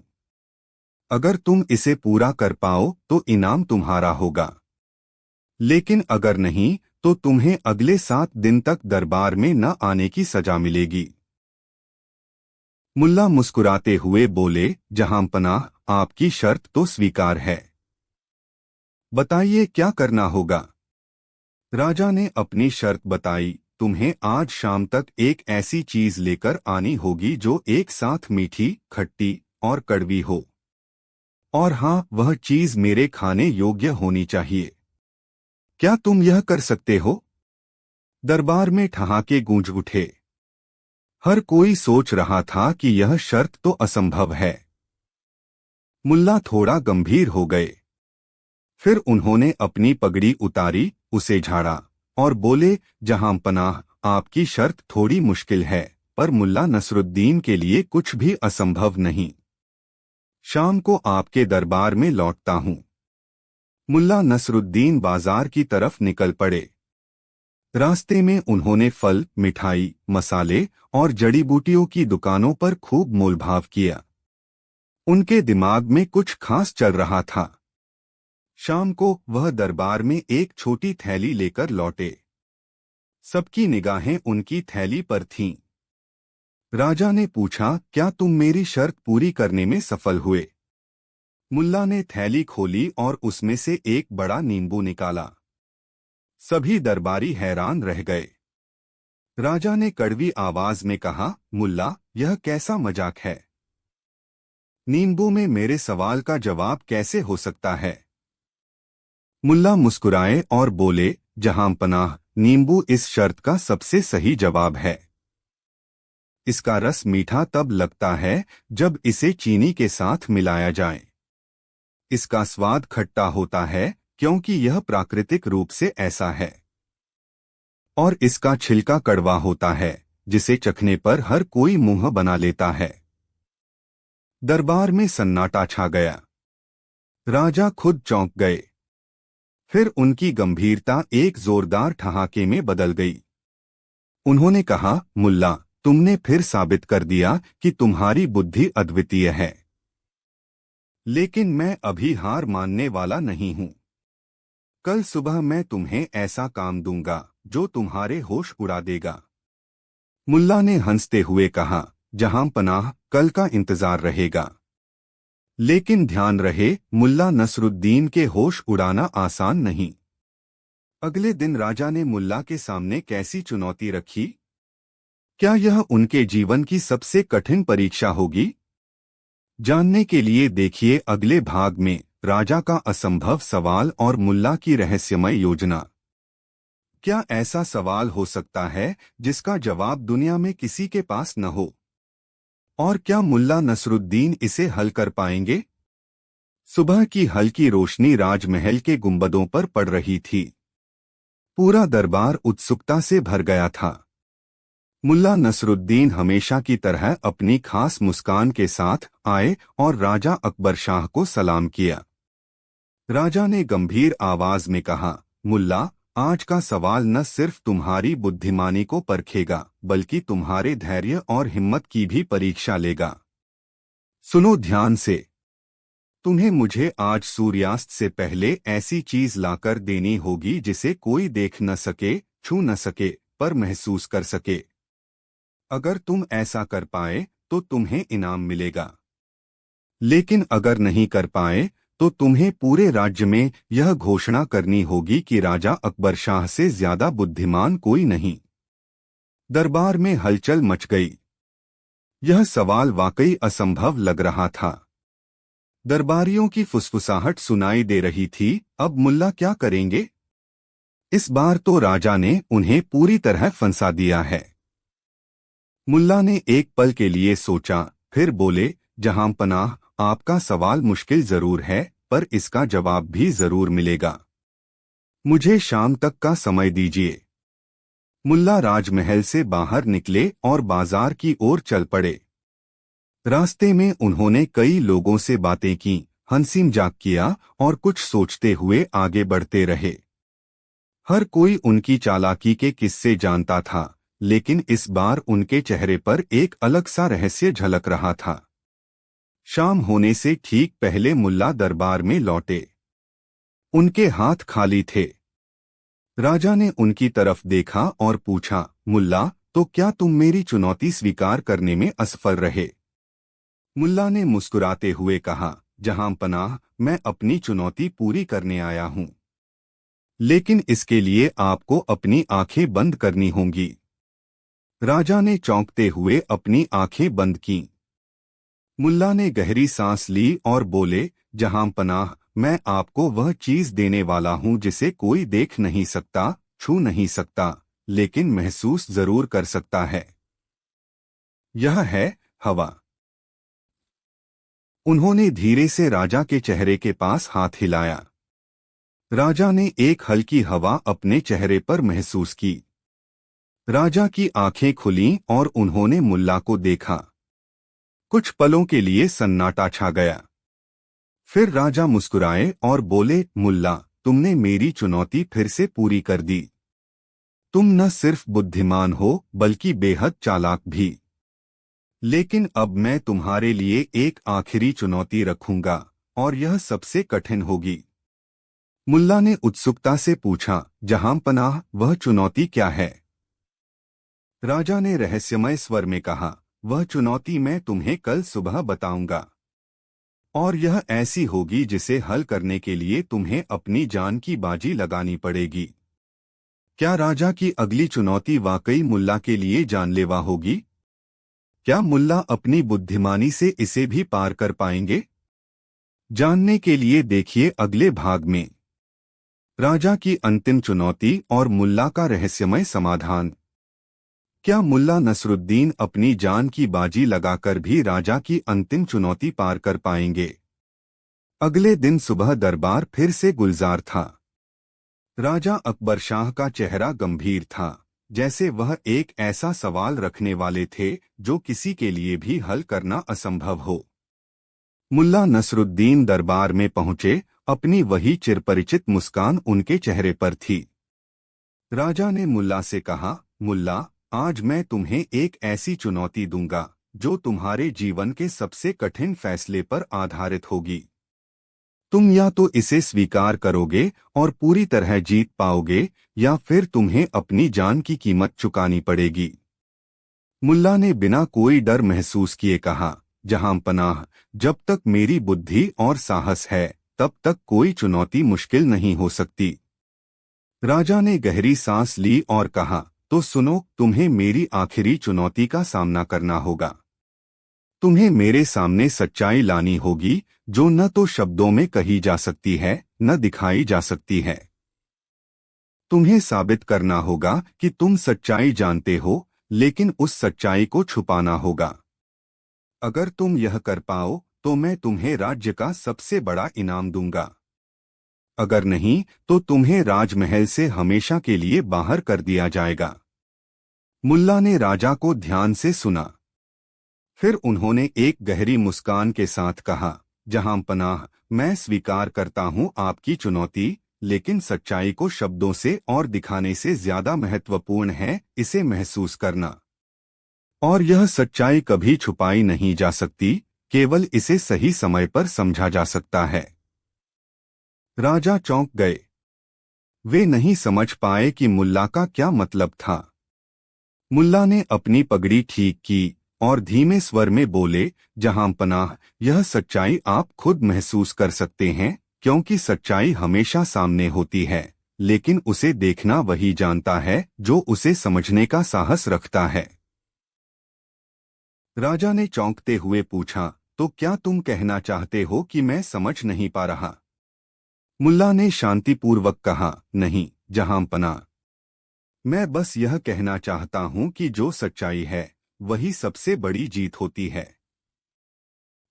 अगर तुम इसे पूरा कर पाओ तो इनाम तुम्हारा होगा। लेकिन अगर नहीं तो तुम्हें अगले 7 दिन तक दरबार में न आने की सजा मिलेगी। मुल्ला मुस्कुराते हुए बोले, जहांपनाह, आपकी शर्त तो स्वीकार है। बताइए क्या करना होगा। राजा ने अपनी शर्त बताई, तुम्हें आज शाम तक एक ऐसी चीज लेकर आनी होगी जो एक साथ मीठी, खट्टी और कड़वी हो। और हाँ, वह चीज मेरे खाने योग्य होनी चाहिए। क्या तुम यह कर सकते हो? दरबार में ठहाके गूंज उठे। हर कोई सोच रहा था कि यह शर्त तो असंभव है। मुल्ला थोड़ा गंभीर हो गए। फिर उन्होंने अपनी पगड़ी उतारी, उसे झाड़ा और बोले, जहांपनाह, आपकी शर्त थोड़ी मुश्किल है, पर मुल्ला नसरुद्दीन के लिए कुछ भी असंभव नहीं। शाम को आपके दरबार में लौटता हूं। मुल्ला नसरुद्दीन बाजार की तरफ निकल पड़े। रास्ते में उन्होंने फल, मिठाई, मसाले और जड़ी बूटियों की दुकानों पर खूब मोलभाव किया। उनके दिमाग में कुछ खास चल रहा था। शाम को वह दरबार में एक छोटी थैली लेकर लौटे। सबकी निगाहें उनकी थैली पर थीं। राजा ने पूछा, क्या तुम मेरी शर्त पूरी करने में सफल हुए? मुल्ला ने थैली खोली और उसमें से एक बड़ा नींबू निकाला। सभी दरबारी हैरान रह गए। राजा ने कड़वी आवाज में कहा, मुल्ला, यह कैसा मजाक है? नींबू में मेरे सवाल का जवाब कैसे हो सकता है? मुल्ला मुस्कुराए और बोले, जहांपनाह, नींबू इस शर्त का सबसे सही जवाब है। इसका रस मीठा तब लगता है जब इसे चीनी के साथ मिलाया जाए। इसका स्वाद खट्टा होता है क्योंकि यह प्राकृतिक रूप से ऐसा है। और इसका छिलका कड़वा होता है, जिसे चखने पर हर कोई मुंह बना लेता है। दरबार में सन्नाटा छा गया। राजा खुद चौंक गए। फिर उनकी गंभीरता एक जोरदार ठहाके में बदल गई। उन्होंने कहा, मुल्ला, तुमने फिर साबित कर दिया कि तुम्हारी बुद्धि अद्वितीय है। लेकिन मैं अभी हार मानने वाला नहीं हूं। कल सुबह मैं तुम्हें ऐसा काम दूंगा जो तुम्हारे होश उड़ा देगा। मुल्ला ने हंसते हुए कहा, जहांपनाह, कल का इंतजार रहेगा। लेकिन ध्यान रहे, मुल्ला नसरुद्दीन के होश उड़ाना आसान नहीं। अगले दिन राजा ने मुल्ला के सामने कैसी चुनौती रखी? क्या यह उनके जीवन की सबसे कठिन परीक्षा होगी? जानने के लिए देखिए अगले भाग में राजा का असंभव सवाल और मुल्ला की रहस्यमय योजना। क्या ऐसा सवाल हो सकता है जिसका जवाब दुनिया में किसी के पास न हो? और क्या मुल्ला नसरुद्दीन इसे हल कर पाएंगे? सुबह की हल्की रोशनी राजमहल के गुंबदों पर पड़ रही थी। पूरा दरबार उत्सुकता से भर गया था। मुल्ला नसरुद्दीन हमेशा की तरह अपनी खास मुस्कान के साथ आए और राजा अकबर शाह को सलाम किया। राजा ने गंभीर आवाज में कहा, मुल्ला, आज का सवाल न सिर्फ तुम्हारी बुद्धिमानी को परखेगा, बल्कि तुम्हारे धैर्य और हिम्मत की भी परीक्षा लेगा। सुनो ध्यान से। तुम्हें मुझे आज सूर्यास्त से पहले ऐसी चीज लाकर देनी होगी जिसे कोई देख न सके, छू न सके, पर महसूस कर सके। अगर तुम ऐसा कर पाए तो तुम्हें इनाम मिलेगा, लेकिन अगर नहीं कर पाए तो तुम्हें पूरे राज्य में यह घोषणा करनी होगी कि राजा अकबर शाह से ज्यादा बुद्धिमान कोई नहीं। दरबार में हलचल मच गई। यह सवाल वाकई असंभव लग रहा था। दरबारियों की फुसफुसाहट सुनाई दे रही थी, अब मुल्ला क्या करेंगे? इस बार तो राजा ने उन्हें पूरी तरह फंसा दिया है। मुल्ला ने एक पल के लिए सोचा, फिर बोले, जहां पनाह, आपका सवाल मुश्किल जरूर है, पर इसका जवाब भी जरूर मिलेगा। मुझे शाम तक का समय दीजिए। मुल्ला राजमहल से बाहर निकले और बाजार की ओर चल पड़े। रास्ते में उन्होंने कई लोगों से बातें की, हंसी मजाक किया और कुछ सोचते हुए आगे बढ़ते रहे। हर कोई उनकी चालाकी के किस्से जानता था, लेकिन इस बार उनके चेहरे पर एक अलग सा रहस्य झलक रहा था। शाम होने से ठीक पहले मुल्ला दरबार में लौटे। उनके हाथ खाली थे। राजा ने उनकी तरफ देखा और पूछा, मुल्ला, तो क्या तुम मेरी चुनौती स्वीकार करने में असफल रहे? मुल्ला ने मुस्कुराते हुए कहा, जहां पनाह, मैं अपनी चुनौती पूरी करने आया हूं, लेकिन इसके लिए आपको अपनी आंखें बंद करनी होंगी। राजा ने चौंकते हुए अपनी आंखें बंद कीं। मुल्ला ने गहरी सांस ली और बोले, जहां पनाह, मैं आपको वह चीज देने वाला हूं जिसे कोई देख नहीं सकता, छू नहीं सकता, लेकिन महसूस जरूर कर सकता है। यह है हवा। उन्होंने धीरे से राजा के चेहरे के पास हाथ हिलाया। राजा ने एक हल्की हवा अपने चेहरे पर महसूस की। राजा की आंखें खुलीं और उन्होंने मुल्ला को देखा। कुछ पलों के लिए सन्नाटा छा गया। फिर राजा मुस्कुराए और बोले, मुल्ला, तुमने मेरी चुनौती फिर से पूरी कर दी। तुम न सिर्फ बुद्धिमान हो, बल्कि बेहद चालाक भी। लेकिन अब मैं तुम्हारे लिए एक आखिरी चुनौती रखूंगा, और यह सबसे कठिन होगी। मुल्ला ने उत्सुकता से पूछा, जहां पनाह, वह चुनौती क्या है? राजा ने रहस्यमय स्वर में कहा, वह चुनौती मैं तुम्हें कल सुबह बताऊंगा, और यह ऐसी होगी जिसे हल करने के लिए तुम्हें अपनी जान की बाजी लगानी पड़ेगी। क्या राजा की अगली चुनौती वाकई मुल्ला के लिए जानलेवा होगी? क्या मुल्ला अपनी बुद्धिमानी से इसे भी पार कर पाएंगे? जानने के लिए देखिए अगले भाग में राजा की अंतिम चुनौती और मुल्ला का रहस्यमय समाधान। क्या मुल्ला नसरुद्दीन अपनी जान की बाजी लगाकर भी राजा की अंतिम चुनौती पार कर पाएंगे? अगले दिन सुबह दरबार फिर से गुलजार था। राजा अकबर शाह का चेहरा गंभीर था, जैसे वह एक ऐसा सवाल रखने वाले थे जो किसी के लिए भी हल करना असंभव हो। मुल्ला नसरुद्दीन दरबार में पहुंचे, अपनी वही चिरपरिचित मुस्कान उनके चेहरे पर थी। राजा ने मुल्ला से कहा, मुल्ला, आज मैं तुम्हें एक ऐसी चुनौती दूंगा जो तुम्हारे जीवन के सबसे कठिन फैसले पर आधारित होगी। तुम या तो इसे स्वीकार करोगे और पूरी तरह जीत पाओगे, या फिर तुम्हें अपनी जान की कीमत चुकानी पड़ेगी। मुल्ला ने बिना कोई डर महसूस किए कहा, जहां पनाह, जब तक मेरी बुद्धि और साहस है, तब तक कोई चुनौती मुश्किल नहीं हो सकती। राजा ने गहरी सांस ली और कहा, तो सुनो, तुम्हें मेरी आखिरी चुनौती का सामना करना होगा। तुम्हें मेरे सामने सच्चाई लानी होगी, जो न तो शब्दों में कही जा सकती है, न दिखाई जा सकती है। तुम्हें साबित करना होगा कि तुम सच्चाई जानते हो, लेकिन उस सच्चाई को छुपाना होगा। अगर तुम यह कर पाओ, तो मैं तुम्हें राज्य का सबसे बड़ा इनाम दूंगा। अगर नहीं, तो तुम्हें राजमहल से हमेशा के लिए बाहर कर दिया जाएगा। मुल्ला ने राजा को ध्यान से सुना। फिर उन्होंने एक गहरी मुस्कान के साथ कहा, जहां पनाह, मैं स्वीकार करता हूं आपकी चुनौती, लेकिन सच्चाई को शब्दों से और दिखाने से ज्यादा महत्वपूर्ण है इसे महसूस करना। और यह सच्चाई कभी छुपाई नहीं जा सकती, केवल इसे सही समय पर समझा जा सकता है। राजा चौंक गए। वे नहीं समझ पाए कि मुल्ला का क्या मतलब था। मुल्ला ने अपनी पगड़ी ठीक की और धीमे स्वर में बोले, जहां पनाह, यह सच्चाई आप खुद महसूस कर सकते हैं, क्योंकि सच्चाई हमेशा सामने होती है, लेकिन उसे देखना वही जानता है जो उसे समझने का साहस रखता है। राजा ने चौंकते हुए पूछा, तो क्या तुम कहना चाहते हो कि मैं समझ नहीं पा रहा? मुल्ला ने शांतिपूर्वक कहा, नहीं जहां पनाह, मैं बस यह कहना चाहता हूं कि जो सच्चाई है वही सबसे बड़ी जीत होती है।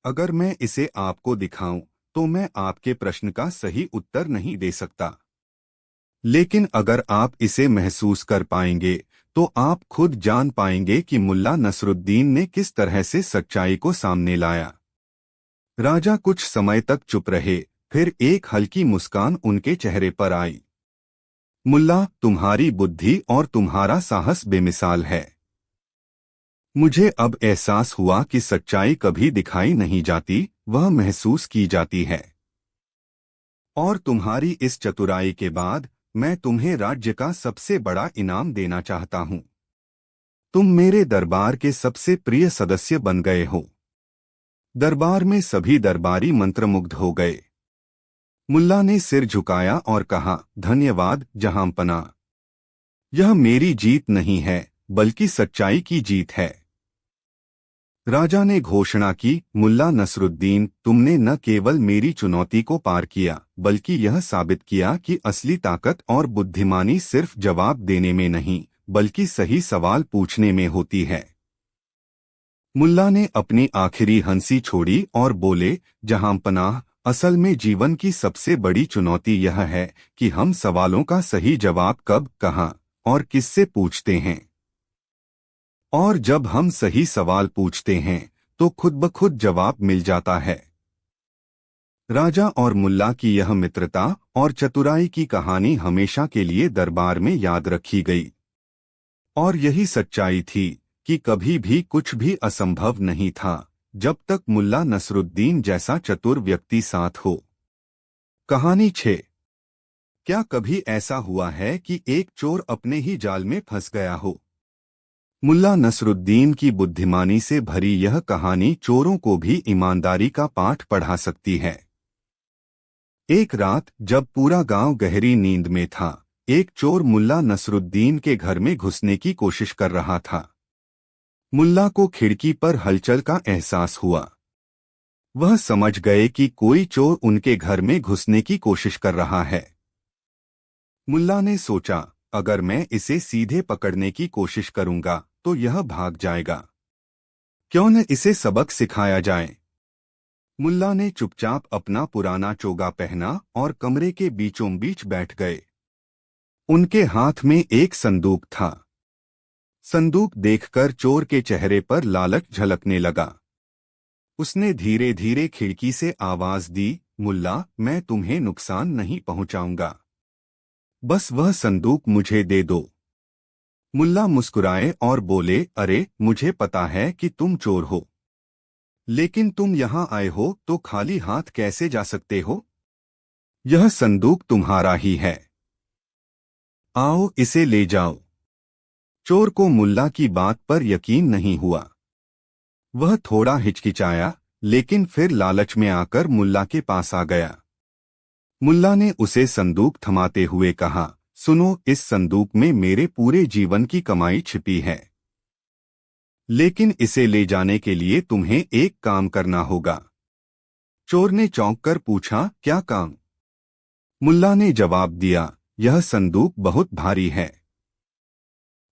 अगर मैं इसे आपको दिखाऊं तो मैं आपके प्रश्न का सही उत्तर नहीं दे सकता, लेकिन अगर आप इसे महसूस कर पाएंगे तो आप खुद जान पाएंगे कि मुल्ला नसरुद्दीन ने किस तरह से सच्चाई को सामने लाया। राजा कुछ समय तक चुप रहे, फिर एक हल्की मुस्कान उनके चेहरे पर आई। मुल्ला, तुम्हारी बुद्धि और तुम्हारा साहस बेमिसाल है। मुझे अब एहसास हुआ कि सच्चाई कभी दिखाई नहीं जाती, वह महसूस की जाती है। और तुम्हारी इस चतुराई के बाद मैं तुम्हें राज्य का सबसे बड़ा इनाम देना चाहता हूं। तुम मेरे दरबार के सबसे प्रिय सदस्य बन गए हो। दरबार में सभी दरबारी मंत्रमुग्ध हो गए। मुल्ला ने सिर झुकाया और कहा, धन्यवाद जहांपना। यह मेरी जीत नहीं है, बल्कि सच्चाई की जीत है। राजा ने घोषणा की, मुल्ला नसरुद्दीन, तुमने न केवल मेरी चुनौती को पार किया, बल्कि यह साबित किया कि असली ताकत और बुद्धिमानी सिर्फ जवाब देने में नहीं, बल्कि सही सवाल पूछने में होती है। मुल्ला ने अपनी आखिरी हंसी छोड़ी और बोले, जहांपनाह, असल में जीवन की सबसे बड़ी चुनौती यह है कि हम सवालों का सही जवाब कब, कहाँ और किससे पूछते हैं। और जब हम सही सवाल पूछते हैं तो खुद ब खुद जवाब मिल जाता है। राजा और मुल्ला की यह मित्रता और चतुराई की कहानी हमेशा के लिए दरबार में याद रखी गई। और यही सच्चाई थी कि कभी भी कुछ भी असंभव नहीं था जब तक मुल्ला नसरुद्दीन जैसा चतुर व्यक्ति साथ हो। कहानी 6। क्या कभी ऐसा हुआ है कि एक चोर अपने ही जाल में फंस गया हो? मुल्ला नसरुद्दीन की बुद्धिमानी से भरी यह कहानी चोरों को भी ईमानदारी का पाठ पढ़ा सकती है। एक रात जब पूरा गांव गहरी नींद में था, एक चोर मुल्ला नसरुद्दीन के घर में घुसने की कोशिश कर रहा था। मुल्ला को खिड़की पर हलचल का एहसास हुआ। वह समझ गए कि कोई चोर उनके घर में घुसने की कोशिश कर रहा है। मुल्ला ने सोचा, अगर मैं इसे सीधे पकड़ने की कोशिश करूंगा तो यह भाग जाएगा। क्यों न इसे सबक सिखाया जाए। मुल्ला ने चुपचाप अपना पुराना चोगा पहना और कमरे के बीचों बीच बैठ गए। उनके हाथ में एक संदूक था। संदूक देखकर चोर के चेहरे पर लालच झलकने लगा। उसने धीरे धीरे खिड़की से आवाज दी, मुल्ला, मैं तुम्हें नुकसान नहीं पहुंचाऊंगा। बस वह संदूक मुझे दे दो। मुल्ला मुस्कुराए और बोले, अरे, मुझे पता है कि तुम चोर हो, लेकिन तुम यहाँ आए हो तो खाली हाथ कैसे जा सकते हो? यह संदूक तुम्हारा ही है। आओ इसे ले जाओ। चोर को मुल्ला की बात पर यकीन नहीं हुआ। वह थोड़ा हिचकिचाया, लेकिन फिर लालच में आकर मुल्ला के पास आ गया। मुल्ला ने उसे संदूक थमाते हुए कहा, सुनो, इस संदूक में मेरे पूरे जीवन की कमाई छिपी है, लेकिन इसे ले जाने के लिए तुम्हें एक काम करना होगा। चोर ने चौंककर पूछा, क्या काम? मुल्ला ने जवाब दिया, यह संदूक बहुत भारी है।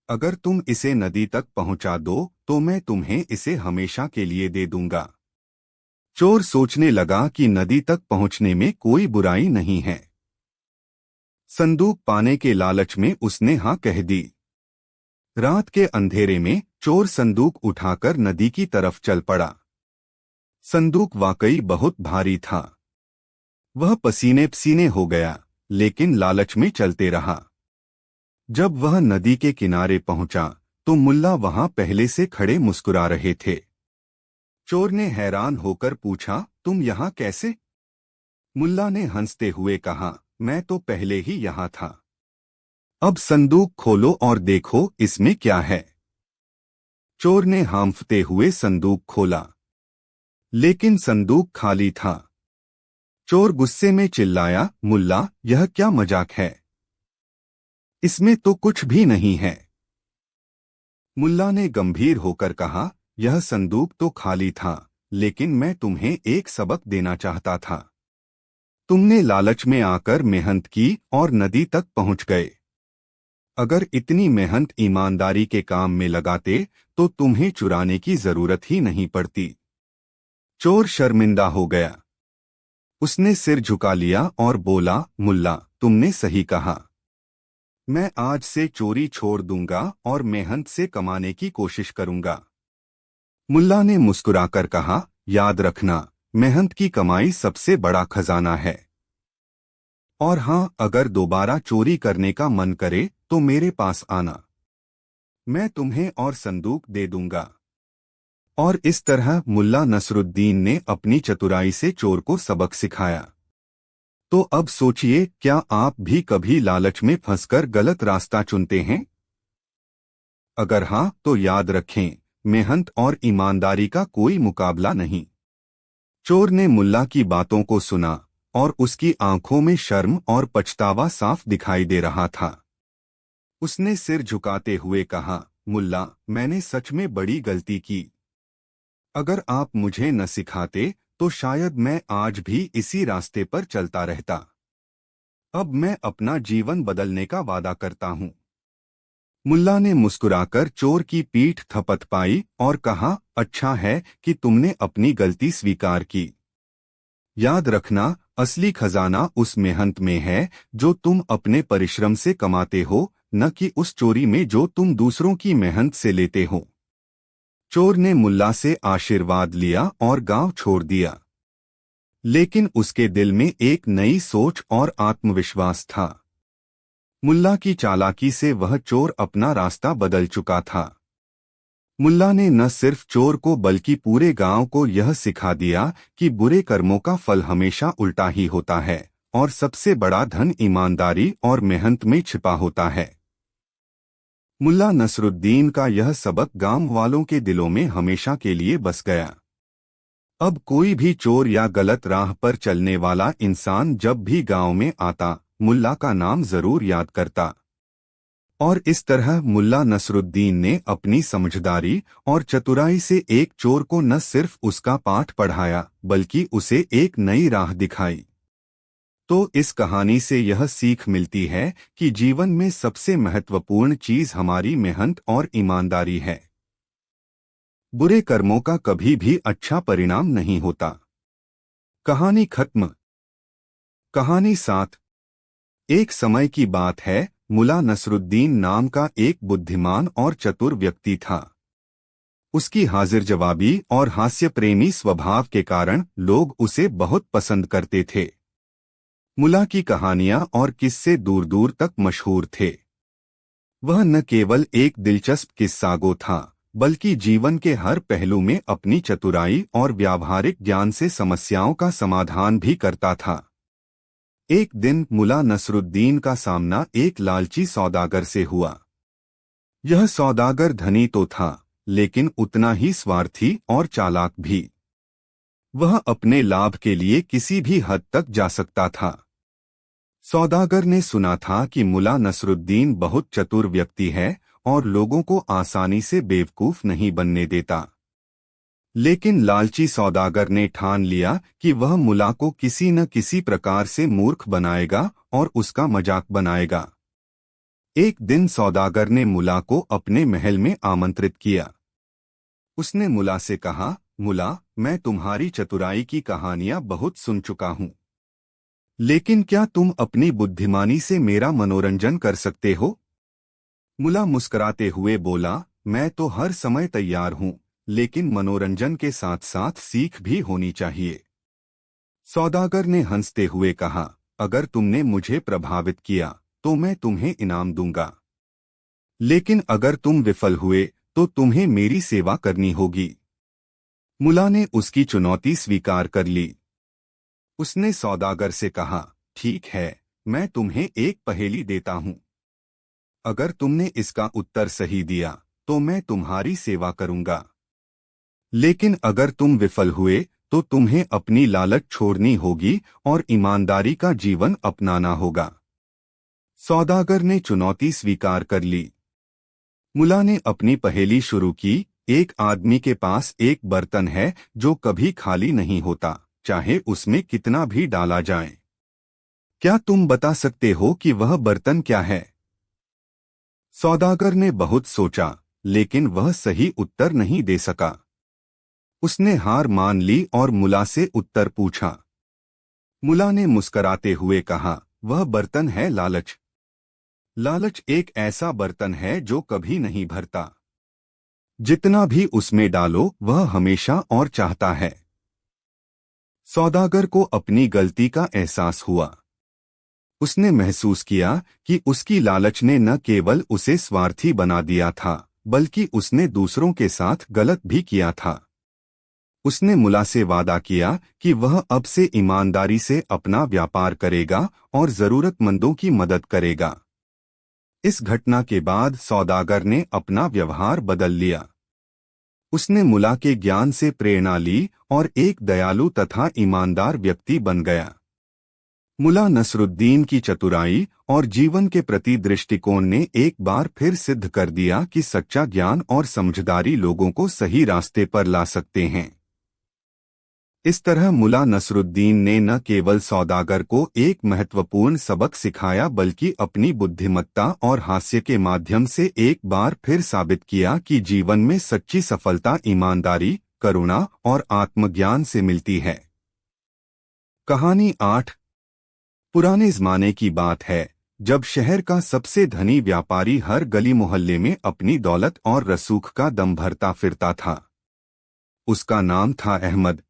अगर तुम इसे नदी तक पहुंचा दो तो मैं तुम्हें इसे हमेशा के लिए दे दूंगा। चोर सोचने लगा कि नदी तक पहुंचने में कोई बुराई नहीं है। संदूक पाने के लालच में उसने हाँ कह दी। रात के अंधेरे में चोर संदूक उठाकर नदी की तरफ चल पड़ा। संदूक वाकई बहुत भारी था। वह पसीने पसीने हो गया, लेकिन लालच में चलते रहा। जब वह नदी के किनारे पहुंचा तो मुल्ला वहां पहले से खड़े मुस्कुरा रहे थे। चोर ने हैरान होकर पूछा, तुम यहाँ कैसे? मुल्ला ने हंसते हुए कहा, मैं तो पहले ही यहाँ था। अब संदूक खोलो और देखो इसमें क्या है। चोर ने हांफते हुए संदूक खोला, लेकिन संदूक खाली था। चोर गुस्से में चिल्लाया, मुल्ला, यह क्या मजाक है? इसमें तो कुछ भी नहीं है। मुल्ला ने गंभीर होकर कहा, यह संदूक तो खाली था, लेकिन मैं तुम्हें एक सबक देना चाहता था। तुमने लालच में आकर मेहनत की और नदी तक पहुंच गए। अगर इतनी मेहनत ईमानदारी के काम में लगाते तो तुम्हें चुराने की जरूरत ही नहीं पड़ती। चोर शर्मिंदा हो गया। उसने सिर झुका लिया और बोला, मुल्ला, तुमने सही कहा। मैं आज से चोरी छोड़ दूंगा और मेहनत से कमाने की कोशिश करूंगा। मुल्ला ने मुस्कुराकर कहा, याद रखना, मेहनत की कमाई सबसे बड़ा खजाना है। और हाँ, अगर दोबारा चोरी करने का मन करे तो मेरे पास आना, मैं तुम्हें और संदूक दे दूंगा। और इस तरह मुल्ला नसरुद्दीन ने अपनी चतुराई से चोर को सबक सिखाया। तो अब सोचिए, क्या आप भी कभी लालच में फंसकर गलत रास्ता चुनते हैं? अगर हाँ, तो याद रखें, मेहनत और ईमानदारी का कोई मुकाबला नहीं। चोर ने मुल्ला की बातों को सुना और उसकी आंखों में शर्म और पछतावा साफ दिखाई दे रहा था। उसने सिर झुकाते हुए कहा, मुल्ला, मैंने सच में बड़ी गलती की। अगर आप मुझे न सिखाते तो शायद मैं आज भी इसी रास्ते पर चलता रहता। अब मैं अपना जीवन बदलने का वादा करता हूँ। मुल्ला ने मुस्कुराकर चोर की पीठ थपथपाई और कहा, अच्छा है कि तुमने अपनी गलती स्वीकार की। याद रखना, असली खजाना उस मेहनत में है जो तुम अपने परिश्रम से कमाते हो, न कि उस चोरी में जो तुम दूसरों की मेहनत से लेते हो। चोर ने मुल्ला से आशीर्वाद लिया और गांव छोड़ दिया। लेकिन उसके दिल में एक नई सोच और आत्मविश्वास था। मुल्ला की चालाकी से वह चोर अपना रास्ता बदल चुका था। मुल्ला ने न सिर्फ चोर को बल्कि पूरे गांव को यह सिखा दिया कि बुरे कर्मों का फल हमेशा उल्टा ही होता है और सबसे बड़ा धन ईमानदारी और मेहनत में छिपा होता है। मुल्ला नसरुद्दीन का यह सबक गांव वालों के दिलों में हमेशा के लिए बस गया। अब कोई भी चोर या गलत राह पर चलने वाला इंसान जब भी गांव में आता, मुल्ला का नाम जरूर याद करता। और इस तरह मुल्ला नसरुद्दीन ने अपनी समझदारी और चतुराई से एक चोर को न सिर्फ उसका पाठ पढ़ाया बल्कि उसे एक नई राह दिखाई। तो इस कहानी से यह सीख मिलती है कि जीवन में सबसे महत्वपूर्ण चीज हमारी मेहनत और ईमानदारी है। बुरे कर्मों का कभी भी अच्छा परिणाम नहीं होता। कहानी खत्म। कहानी 7। एक समय की बात है, मुल्ला नसरुद्दीन नाम का एक बुद्धिमान और चतुर व्यक्ति था। उसकी हाजिर जवाबी और हास्य प्रेमी स्वभाव के कारण लोग उसे बहुत पसंद करते थे। मुल्ला की कहानियां और किस्से दूर दूर तक मशहूर थे। वह न केवल एक दिलचस्प किस्सागो था, बल्कि जीवन के हर पहलू में अपनी चतुराई और व्यावहारिक ज्ञान से समस्याओं का समाधान भी करता था। एक दिन मुल्ला नसरुद्दीन का सामना एक लालची सौदागर से हुआ। यह सौदागर धनी तो था, लेकिन उतना ही स्वार्थी और चालाक भी। वह अपने लाभ के लिए किसी भी हद तक जा सकता था। सौदागर ने सुना था कि मुल्ला नसरुद्दीन बहुत चतुर व्यक्ति है और लोगों को आसानी से बेवकूफ नहीं बनने देता। लेकिन लालची सौदागर ने ठान लिया कि वह मुल्ला को किसी न किसी प्रकार से मूर्ख बनाएगा और उसका मजाक बनाएगा। एक दिन सौदागर ने मुल्ला को अपने महल में आमंत्रित किया। उसने मुल्ला से कहा, मुल्ला, मैं तुम्हारी चतुराई की कहानियां बहुत सुन चुका हूँ, लेकिन क्या तुम अपनी बुद्धिमानी से मेरा मनोरंजन कर सकते हो? मुल्ला मुस्कुराते हुए बोला, मैं तो हर समय तैयार हूँ, लेकिन मनोरंजन के साथ साथ सीख भी होनी चाहिए। सौदागर ने हंसते हुए कहा, अगर तुमने मुझे प्रभावित किया तो मैं तुम्हें इनाम दूंगा, लेकिन अगर तुम विफल हुए तो तुम्हें मेरी सेवा करनी होगी। मुल्ला ने उसकी चुनौती स्वीकार कर ली। उसने सौदागर से कहा, ठीक है, मैं तुम्हें एक पहेली देता हूँ। अगर तुमने इसका उत्तर सही दिया तो मैं तुम्हारी सेवा करूंगा। लेकिन अगर तुम विफल हुए तो तुम्हें अपनी लालच छोड़नी होगी और ईमानदारी का जीवन अपनाना होगा। सौदागर ने चुनौती स्वीकार कर ली। मुल्ला ने अपनी पहेली शुरू की। एक आदमी के पास एक बर्तन है जो कभी खाली नहीं होता, चाहे उसमें कितना भी डाला जाए। क्या तुम बता सकते हो कि वह बर्तन क्या है? सौदागर ने बहुत सोचा, लेकिन वह सही उत्तर नहीं दे सका। उसने हार मान ली और मुल्ला से उत्तर पूछा। मुल्ला ने मुस्कराते हुए कहा, वह बर्तन है लालच। लालच एक ऐसा बर्तन है जो कभी नहीं भरता। जितना भी उसमें डालो वह हमेशा और चाहता है। सौदागर को अपनी गलती का एहसास हुआ। उसने महसूस किया कि उसकी लालच ने न केवल उसे स्वार्थी बना दिया था, बल्कि उसने दूसरों के साथ गलत भी किया था। उसने मुल्ला से वादा किया कि वह अब से ईमानदारी से अपना व्यापार करेगा और जरूरतमंदों की मदद करेगा। इस घटना के बाद सौदागर ने अपना व्यवहार बदल लिया। उसने मुल्ला के ज्ञान से प्रेरणा ली और एक दयालु तथा ईमानदार व्यक्ति बन गया। मुल्ला नसरुद्दीन की चतुराई और जीवन के प्रति दृष्टिकोण ने एक बार फिर सिद्ध कर दिया कि सच्चा ज्ञान और समझदारी लोगों को सही रास्ते पर ला सकते हैं। इस तरह मुल्ला नसरुद्दीन ने न केवल सौदागर को एक महत्वपूर्ण सबक सिखाया, बल्कि अपनी बुद्धिमत्ता और हास्य के माध्यम से एक बार फिर साबित किया कि जीवन में सच्ची सफलता ईमानदारी, करुणा और आत्मज्ञान से मिलती है। कहानी 8। पुराने जमाने की बात है, जब शहर का सबसे धनी व्यापारी हर गली मोहल्ले में अपनी दौलत और रसूख का दम भरता फिरता था। उसका नाम था अहमद।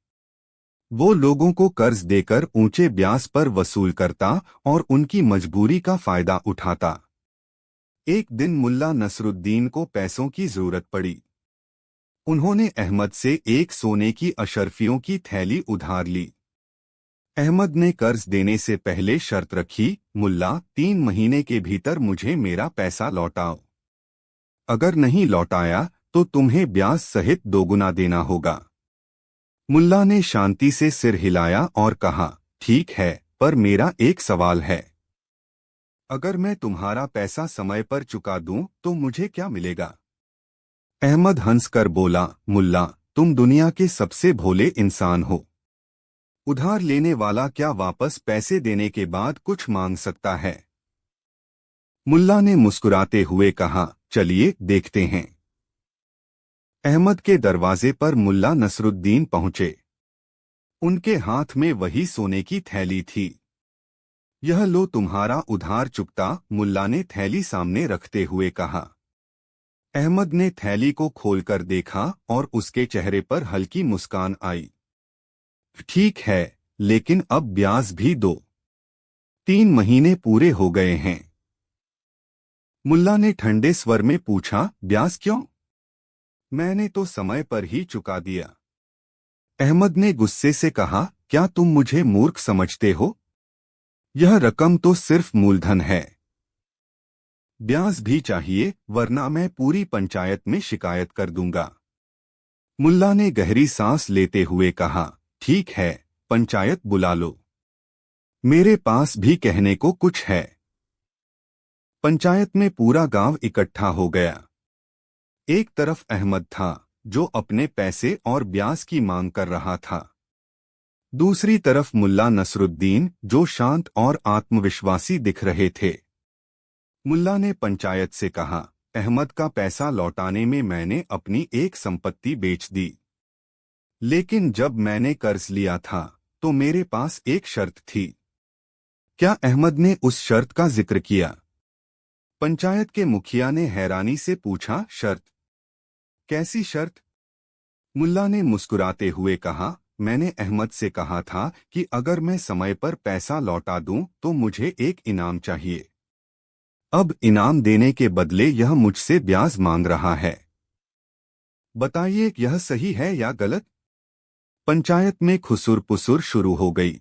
वो लोगों को कर्ज देकर ऊंचे ब्याज पर वसूल करता और उनकी मजबूरी का फायदा उठाता। एक दिन मुल्ला नसरुद्दीन को पैसों की जरूरत पड़ी। उन्होंने अहमद से एक सोने की अशर्फियों की थैली उधार ली। अहमद ने कर्ज देने से पहले शर्त रखी, मुल्ला, 3 महीने के भीतर मुझे मेरा पैसा लौटाओ। अगर नहीं लौटाया तो तुम्हें ब्याज सहित दोगुना देना होगा। मुल्ला ने शांति से सिर हिलाया और कहा, ठीक है, पर मेरा एक सवाल है। अगर मैं तुम्हारा पैसा समय पर चुका दूं तो मुझे क्या मिलेगा? अहमद हंसकर बोला, मुल्ला, तुम दुनिया के सबसे भोले इंसान हो। उधार लेने वाला क्या वापस पैसे देने के बाद कुछ मांग सकता है? मुल्ला ने मुस्कुराते हुए कहा, चलिए देखते हैं। अहमद के दरवाजे पर मुल्ला नसरुद्दीन पहुंचे। उनके हाथ में वही सोने की थैली थी। यह लो तुम्हारा उधार चुकता, मुल्ला ने थैली सामने रखते हुए कहा। अहमद ने थैली को खोलकर देखा और उसके चेहरे पर हल्की मुस्कान आई। ठीक है, लेकिन अब ब्याज भी दो। 3 महीने पूरे हो गए हैं। मुल्ला ने ठंडे स्वर में पूछा, ब्याज क्यों? मैंने तो समय पर ही चुका दिया। अहमद ने गुस्से से कहा, क्या तुम मुझे मूर्ख समझते हो? यह रकम तो सिर्फ मूलधन है। ब्याज भी चाहिए, वरना मैं पूरी पंचायत में शिकायत कर दूंगा। मुल्ला ने गहरी सांस लेते हुए कहा, ठीक है, पंचायत बुला लो। मेरे पास भी कहने को कुछ है। पंचायत में पूरा गांव इकट्ठा हो गया। एक तरफ अहमद था, जो अपने पैसे और ब्याज की मांग कर रहा था। दूसरी तरफ मुल्ला नसरुद्दीन, जो शांत और आत्मविश्वासी दिख रहे थे। मुल्ला ने पंचायत से कहा, अहमद का पैसा लौटाने में मैंने अपनी एक संपत्ति बेच दी। लेकिन जब मैंने कर्ज लिया था तो मेरे पास एक शर्त थी। क्या अहमद ने उस शर्त का जिक्र किया? पंचायत के मुखिया ने हैरानी से पूछा, शर्त? कैसी शर्त? मुल्ला ने मुस्कुराते हुए कहा, मैंने अहमद से कहा था कि अगर मैं समय पर पैसा लौटा दूं तो मुझे एक इनाम चाहिए। अब इनाम देने के बदले यह मुझसे ब्याज मांग रहा है। बताइए, यह सही है या गलत? पंचायत में खुसुर पुसुर शुरू हो गई।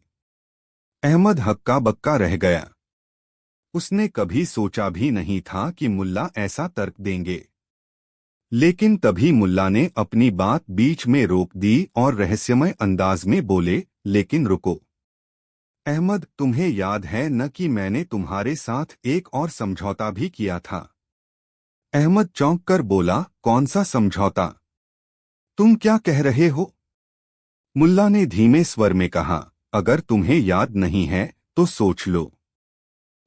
अहमद हक्का बक्का रह गया। उसने कभी सोचा भी नहीं था कि मुल्ला ऐसा तर्क देंगे। लेकिन तभी मुल्ला ने अपनी बात बीच में रोक दी और रहस्यमय अंदाज में बोले, लेकिन रुको अहमद, तुम्हें याद है न कि मैंने तुम्हारे साथ एक और समझौता भी किया था। अहमद चौंक कर बोला, कौन सा समझौता? तुम क्या कह रहे हो? मुल्ला ने धीमे स्वर में कहा, अगर तुम्हें याद नहीं है तो सोच लो,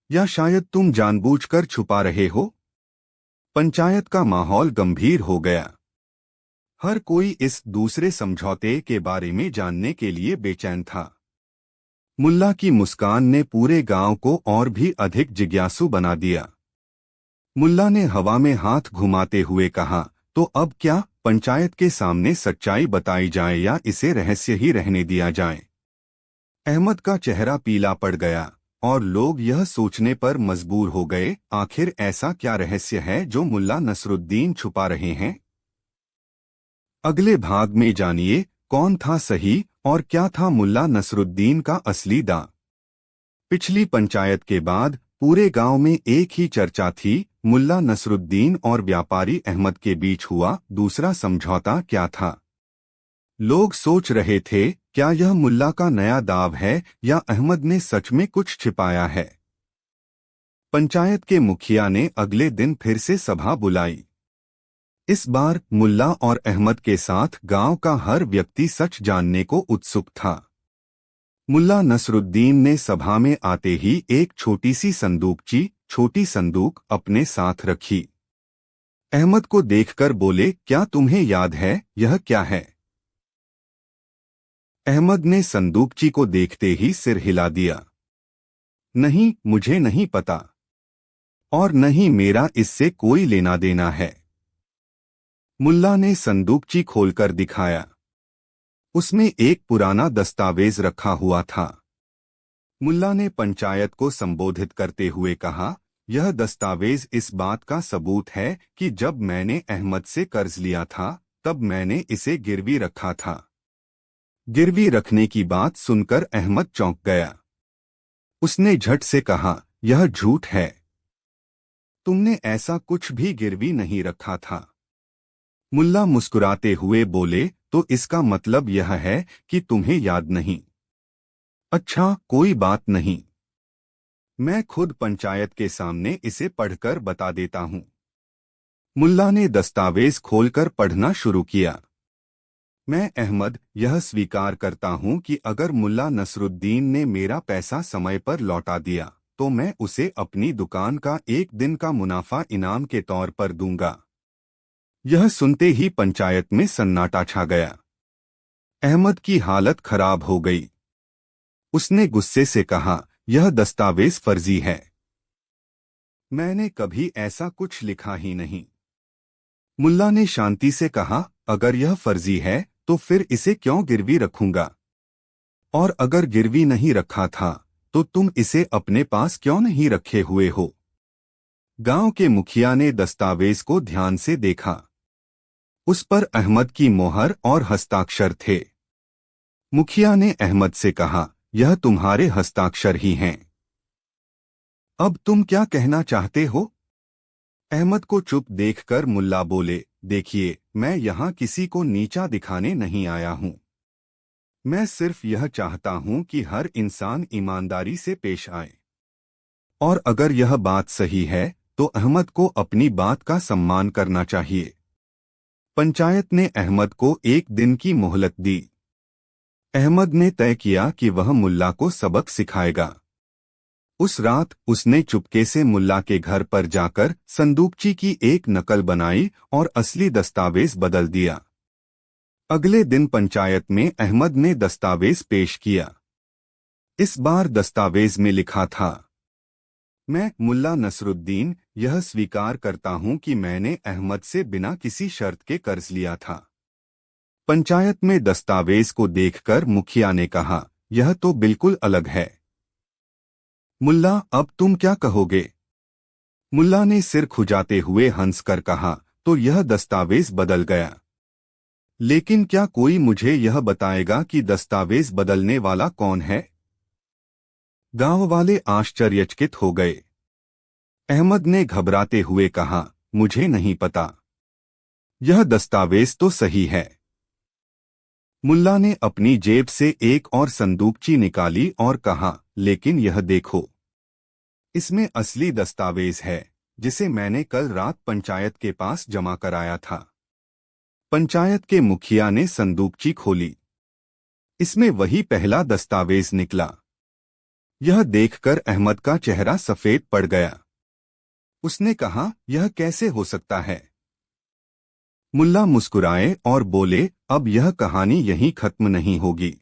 या शायद तुम जानबूझकर छुपा रहे हो। पंचायत का माहौल गंभीर हो गया। हर कोई इस दूसरे समझौते के बारे में जानने के लिए बेचैन था। मुल्ला की मुस्कान ने पूरे गांव को और भी अधिक जिज्ञासु बना दिया। मुल्ला ने हवा में हाथ घुमाते हुए कहा, तो अब क्या पंचायत के सामने सच्चाई बताई जाए या इसे रहस्य ही रहने दिया जाए? अहमद का चेहरा पीला पड़ गया और लोग यह सोचने पर मजबूर हो गए, आखिर ऐसा क्या रहस्य है जो मुल्ला नसरुद्दीन छुपा रहे हैं। अगले भाग में जानिए कौन था सही और क्या था मुल्ला नसरुद्दीन का असली दांव। पिछली पंचायत के बाद पूरे गांव में एक ही चर्चा थी, मुल्ला नसरुद्दीन और व्यापारी अहमद के बीच हुआ दूसरा समझौता क्या था। लोग सोच रहे थे, क्या यह मुल्ला का नया दाव है या अहमद ने सच में कुछ छिपाया है। पंचायत के मुखिया ने अगले दिन फिर से सभा बुलाई। इस बार मुल्ला और अहमद के साथ गांव का हर व्यक्ति सच जानने को उत्सुक था। मुल्ला नसरुद्दीन ने सभा में आते ही एक छोटी सी छोटी संदूक अपने साथ रखी। अहमद को देखकर बोले, क्या तुम्हें याद है यह क्या है? अहमद ने संदूकची को देखते ही सिर हिला दिया। नहीं, मुझे नहीं पता, और नहीं मेरा इससे कोई लेना देना है। मुल्ला ने संदूकची खोलकर दिखाया। उसमें एक पुराना दस्तावेज रखा हुआ था। मुल्ला ने पंचायत को संबोधित करते हुए कहा, यह दस्तावेज इस बात का सबूत है कि जब मैंने अहमद से कर्ज लिया था तब मैंने इसे गिरवी रखा था। गिरवी रखने की बात सुनकर अहमद चौंक गया। उसने झट से कहा, यह झूठ है, तुमने ऐसा कुछ भी गिरवी नहीं रखा था। मुल्ला मुस्कुराते हुए बोले, तो इसका मतलब यह है कि तुम्हें याद नहीं। अच्छा, कोई बात नहीं, मैं खुद पंचायत के सामने इसे पढ़कर बता देता हूं। मुल्ला ने दस्तावेज खोलकर पढ़ना शुरू किया। मैं अहमद यह स्वीकार करता हूं कि अगर मुल्ला नसरुद्दीन ने मेरा पैसा समय पर लौटा दिया तो मैं उसे अपनी दुकान का एक दिन का मुनाफा इनाम के तौर पर दूंगा। यह सुनते ही पंचायत में सन्नाटा छा गया। अहमद की हालत खराब हो गई। उसने गुस्से से कहा, यह दस्तावेज फर्जी है, मैंने कभी ऐसा कुछ लिखा ही नहीं। मुल्ला ने शांति से कहा, अगर यह फर्जी है तो फिर इसे क्यों गिरवी रखूंगा? और अगर गिरवी नहीं रखा था तो तुम इसे अपने पास क्यों नहीं रखे हुए हो? गांव के मुखिया ने दस्तावेज को ध्यान से देखा। उस पर अहमद की मोहर और हस्ताक्षर थे। मुखिया ने अहमद से कहा, यह तुम्हारे हस्ताक्षर ही हैं। अब तुम क्या कहना चाहते हो? अहमद को चुप देखकर मुल्ला बोले, देखिए, मैं यहाँ किसी को नीचा दिखाने नहीं आया हूँ। मैं सिर्फ यह चाहता हूँ कि हर इंसान ईमानदारी से पेश आए। और अगर यह बात सही है तो अहमद को अपनी बात का सम्मान करना चाहिए। पंचायत ने अहमद को एक दिन की मोहलत दी। अहमद ने तय किया कि वह मुल्ला को सबक सिखाएगा। उस रात उसने चुपके से मुल्ला के घर पर जाकर संदूकची की एक नकल बनाई और असली दस्तावेज बदल दिया। अगले दिन पंचायत में अहमद ने दस्तावेज पेश किया। इस बार दस्तावेज में लिखा था, मैं मुल्ला नसरुद्दीन यह स्वीकार करता हूं कि मैंने अहमद से बिना किसी शर्त के कर्ज लिया था। पंचायत में दस्तावेज को देखकर मुखिया ने कहा, यह तो बिल्कुल अलग है। मुल्ला, अब तुम क्या कहोगे? मुल्ला ने सिर खुजाते हुए हंसकर कहा, तो यह दस्तावेज बदल गया। लेकिन क्या कोई मुझे यह बताएगा कि दस्तावेज बदलने वाला कौन है? गांव वाले आश्चर्यचकित हो गए। अहमद ने घबराते हुए कहा, मुझे नहीं पता। यह दस्तावेज तो सही है। मुल्ला ने अपनी जेब से एक और संदूकची निकाली और कहा, लेकिन यह देखो, इसमें असली दस्तावेज है जिसे मैंने कल रात पंचायत के पास जमा कराया था। पंचायत के मुखिया ने संदूकची खोली। इसमें वही पहला दस्तावेज निकला। यह देखकर अहमद का चेहरा सफेद पड़ गया। उसने कहा, यह कैसे हो सकता है? मुल्ला मुस्कुराए और बोले, अब यह कहानी यहीं खत्म नहीं होगी।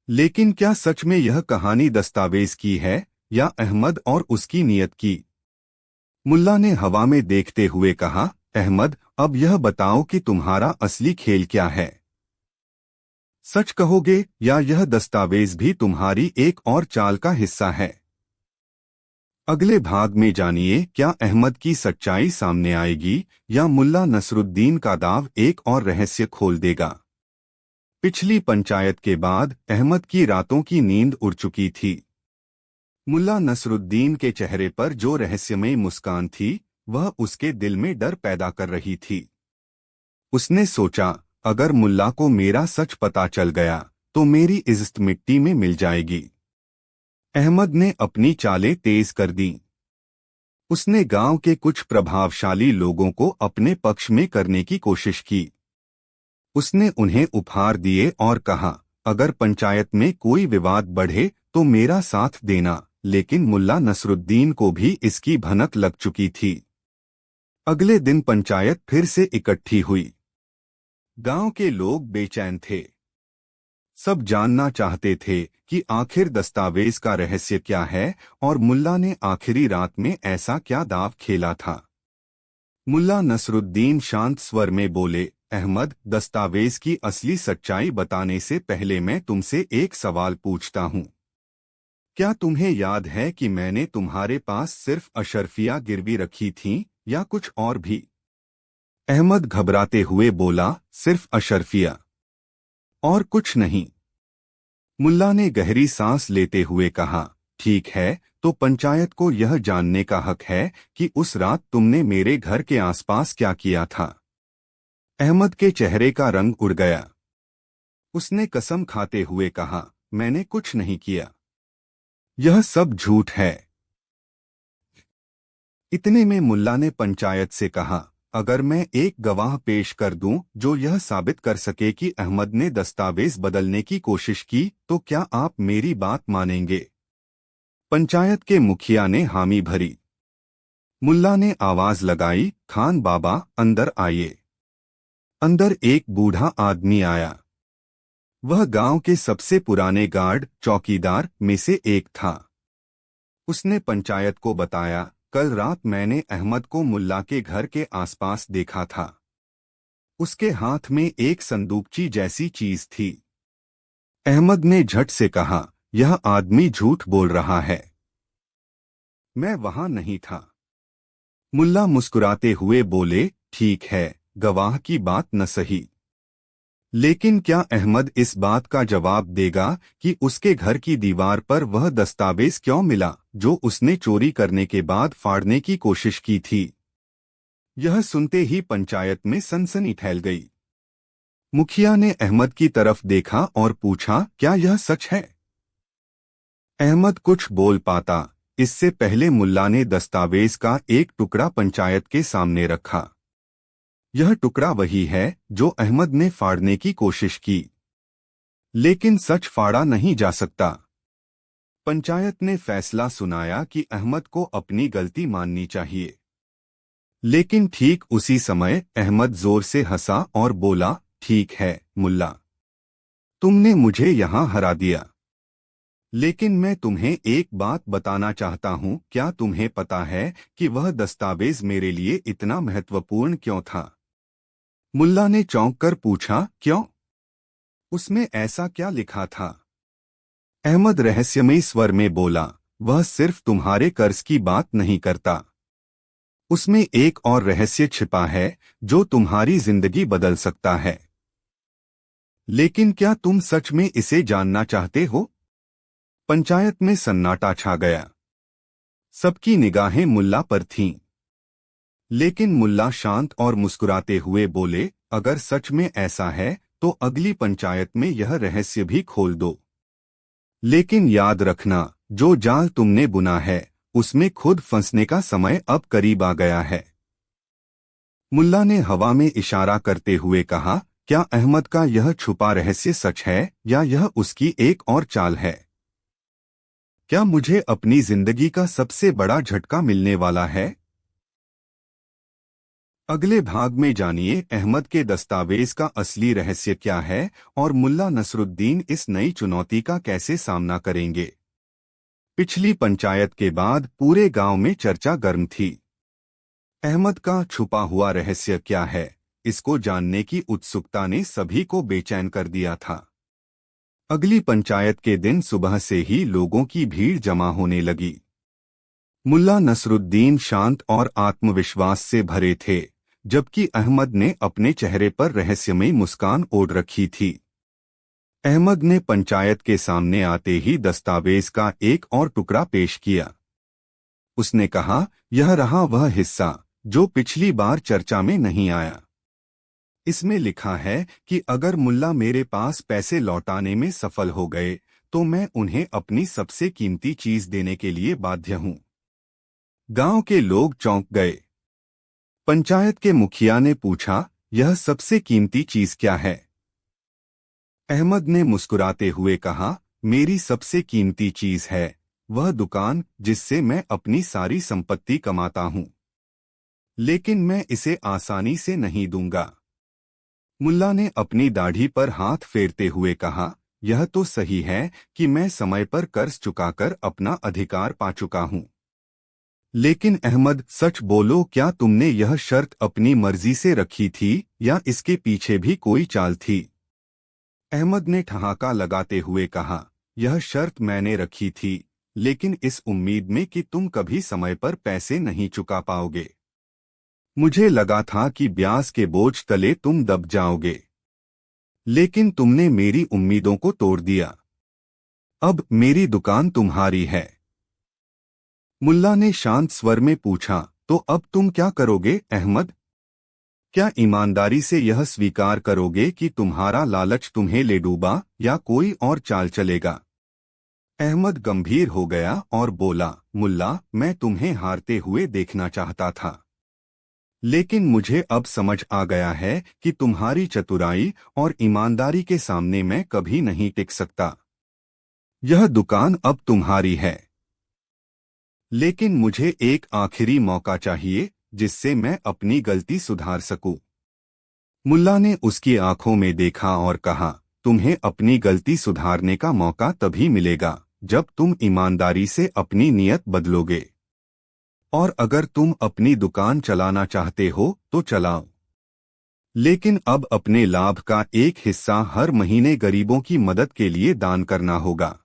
लेकिन क्या सच में यह कहानी दस्तावेज की है या अहमद और उसकी नीयत की? मुल्ला ने हवा में देखते हुए कहा, अहमद, अब यह बताओ कि तुम्हारा असली खेल क्या है? सच कहोगे या यह दस्तावेज भी तुम्हारी एक और चाल का हिस्सा है? अगले भाग में जानिए क्या अहमद की सच्चाई सामने आएगी या मुल्ला नसरुद्दीन का दाव एक और रहस्य खोल देगा। पिछली पंचायत के बाद अहमद की रातों की नींद उड़ चुकी थी। मुल्ला नसरुद्दीन के चेहरे पर जो रहस्यमयी मुस्कान थी वह उसके दिल में डर पैदा कर रही थी। उसने सोचा, अगर मुल्ला को मेरा सच पता चल गया तो मेरी इज्जत मिट्टी में मिल जाएगी। अहमद ने अपनी चालें तेज कर दी। उसने गांव के कुछ प्रभावशाली लोगों को अपने पक्ष में करने की कोशिश की। उसने उन्हें उपहार दिए और कहा, अगर पंचायत में कोई विवाद बढ़े तो मेरा साथ देना। लेकिन मुल्ला नसरुद्दीन को भी इसकी भनक लग चुकी थी। अगले दिन पंचायत फिर से इकट्ठी हुई। गांव के लोग बेचैन थे। सब जानना चाहते थे कि आखिर दस्तावेज का रहस्य क्या है और मुल्ला ने आखिरी रात में ऐसा क्या दांव खेला था। मुल्ला नसरुद्दीन शांत स्वर में बोले, अहमद, दस्तावेज की असली सच्चाई बताने से पहले मैं तुमसे एक सवाल पूछता हूँ। क्या तुम्हें याद है कि मैंने तुम्हारे पास सिर्फ अशरफिया गिरवी रखी थीं या कुछ और भी? अहमद घबराते हुए बोला, सिर्फ अशरफिया और कुछ नहीं। मुल्ला ने गहरी सांस लेते हुए कहा, ठीक है, तो पंचायत को यह जानने का हक है कि उस रात तुमने मेरे घर के आसपास क्या किया था। अहमद के चेहरे का रंग उड़ गया। उसने कसम खाते हुए कहा, मैंने कुछ नहीं किया। यह सब झूठ है। इतने में मुल्ला ने पंचायत से कहा, अगर मैं एक गवाह पेश कर दूं जो यह साबित कर सके कि अहमद ने दस्तावेज बदलने की कोशिश की तो क्या आप मेरी बात मानेंगे? पंचायत के मुखिया ने हामी भरी। मुल्ला ने आवाज लगाई, खान बाबा, अंदर आइए। अंदर एक बूढ़ा आदमी आया। वह गांव के सबसे पुराने गार्ड चौकीदार में से एक था। उसने पंचायत को बताया, कल रात मैंने अहमद को मुल्ला के घर के आसपास देखा था। उसके हाथ में एक संदूकची जैसी चीज थी। अहमद ने झट से कहा, यह आदमी झूठ बोल रहा है। मैं वहां नहीं था। मुल्ला मुस्कुराते हुए बोले, ठीक है, गवाह की बात न सही, लेकिन क्या अहमद इस बात का जवाब देगा कि उसके घर की दीवार पर वह दस्तावेज क्यों मिला जो उसने चोरी करने के बाद फाड़ने की कोशिश की थी? यह सुनते ही पंचायत में सनसनी फैल गई। मुखिया ने अहमद की तरफ देखा और पूछा, क्या यह सच है? अहमद कुछ बोल पाता इससे पहले मुल्ला ने दस्तावेज का एक टुकड़ा पंचायत के सामने रखा। यह टुकड़ा वही है जो अहमद ने फाड़ने की कोशिश की, लेकिन सच फाड़ा नहीं जा सकता। पंचायत ने फैसला सुनाया कि अहमद को अपनी गलती माननी चाहिए। लेकिन ठीक उसी समय अहमद जोर से हंसा और बोला, ठीक है मुल्ला, तुमने मुझे यहां हरा दिया, लेकिन मैं तुम्हें एक बात बताना चाहता हूं। क्या तुम्हें पता है कि वह दस्तावेज मेरे लिए इतना महत्वपूर्ण क्यों था? मुल्ला ने चौंक कर पूछा, क्यों? उसमें ऐसा क्या लिखा था? अहमद रहस्यमयी स्वर में बोला, वह सिर्फ तुम्हारे कर्ज की बात नहीं करता। उसमें एक और रहस्य छिपा है जो तुम्हारी जिंदगी बदल सकता है। लेकिन क्या तुम सच में इसे जानना चाहते हो? पंचायत में सन्नाटा छा गया। सबकी निगाहें मुल्ला पर थीं। लेकिन मुल्ला शांत और मुस्कुराते हुए बोले, अगर सच में ऐसा है तो अगली पंचायत में यह रहस्य भी खोल दो। लेकिन याद रखना, जो जाल तुमने बुना है उसमें खुद फंसने का समय अब करीब आ गया है। मुल्ला ने हवा में इशारा करते हुए कहा, क्या अहमद का यह छुपा रहस्य सच है या यह उसकी एक और चाल है? क्या मुझे अपनी जिंदगी का सबसे बड़ा झटका मिलने वाला है? अगले भाग में जानिए अहमद के दस्तावेज का असली रहस्य क्या है और मुल्ला नसरुद्दीन इस नई चुनौती का कैसे सामना करेंगे। पिछली पंचायत के बाद पूरे गांव में चर्चा गर्म थी। अहमद का छुपा हुआ रहस्य क्या है, इसको जानने की उत्सुकता ने सभी को बेचैन कर दिया था। अगली पंचायत के दिन सुबह से ही लोगों की भीड़ जमा होने लगी। मुल्ला नसरुद्दीन शांत और आत्मविश्वास से भरे थे, जबकि अहमद ने अपने चेहरे पर रहस्यमयी मुस्कान ओढ़ रखी थी। अहमद ने पंचायत के सामने आते ही दस्तावेज का एक और टुकड़ा पेश किया। उसने कहा, यह रहा वह हिस्सा जो पिछली बार चर्चा में नहीं आया। इसमें लिखा है कि अगर मुल्ला मेरे पास पैसे लौटाने में सफल हो गए तो मैं उन्हें अपनी सबसे कीमती चीज देने के लिए बाध्य हूं। गांव के लोग चौंक गए। पंचायत के मुखिया ने पूछा, यह सबसे कीमती चीज क्या है? अहमद ने मुस्कुराते हुए कहा, मेरी सबसे कीमती चीज है वह दुकान जिससे मैं अपनी सारी संपत्ति कमाता हूं। लेकिन मैं इसे आसानी से नहीं दूंगा। मुल्ला ने अपनी दाढ़ी पर हाथ फेरते हुए कहा, यह तो सही है कि मैं समय पर कर्ज चुकाकर अपना अधिकार पा चुका हूं। लेकिन अहमद, सच बोलो, क्या तुमने यह शर्त अपनी मर्जी से रखी थी या इसके पीछे भी कोई चाल थी? अहमद ने ठहाका लगाते हुए कहा, यह शर्त मैंने रखी थी, लेकिन इस उम्मीद में कि तुम कभी समय पर पैसे नहीं चुका पाओगे। मुझे लगा था कि ब्याज के बोझ तले तुम दब जाओगे, लेकिन तुमने मेरी उम्मीदों को तोड़ दिया। अब मेरी दुकान तुम्हारी है। मुल्ला ने शांत स्वर में पूछा, तो अब तुम क्या करोगे अहमद? क्या ईमानदारी से यह स्वीकार करोगे कि तुम्हारा लालच तुम्हें ले डूबा या कोई और चाल चलेगा? अहमद गंभीर हो गया और बोला, मुल्ला, मैं तुम्हें हारते हुए देखना चाहता था, लेकिन मुझे अब समझ आ गया है कि तुम्हारी चतुराई और ईमानदारी के सामने मैं कभी नहीं टिक सकता। यह दुकान अब तुम्हारी है, लेकिन मुझे एक आखिरी मौका चाहिए जिससे मैं अपनी गलती सुधार सकूं। मुल्ला ने उसकी आंखों में देखा और कहा, तुम्हें अपनी गलती सुधारने का मौका तभी मिलेगा जब तुम ईमानदारी से अपनी नीयत बदलोगे। और अगर तुम अपनी दुकान चलाना चाहते हो तो चलाओ, लेकिन अब अपने लाभ का एक हिस्सा हर महीने गरीबों की मदद के लिए दान करना होगा।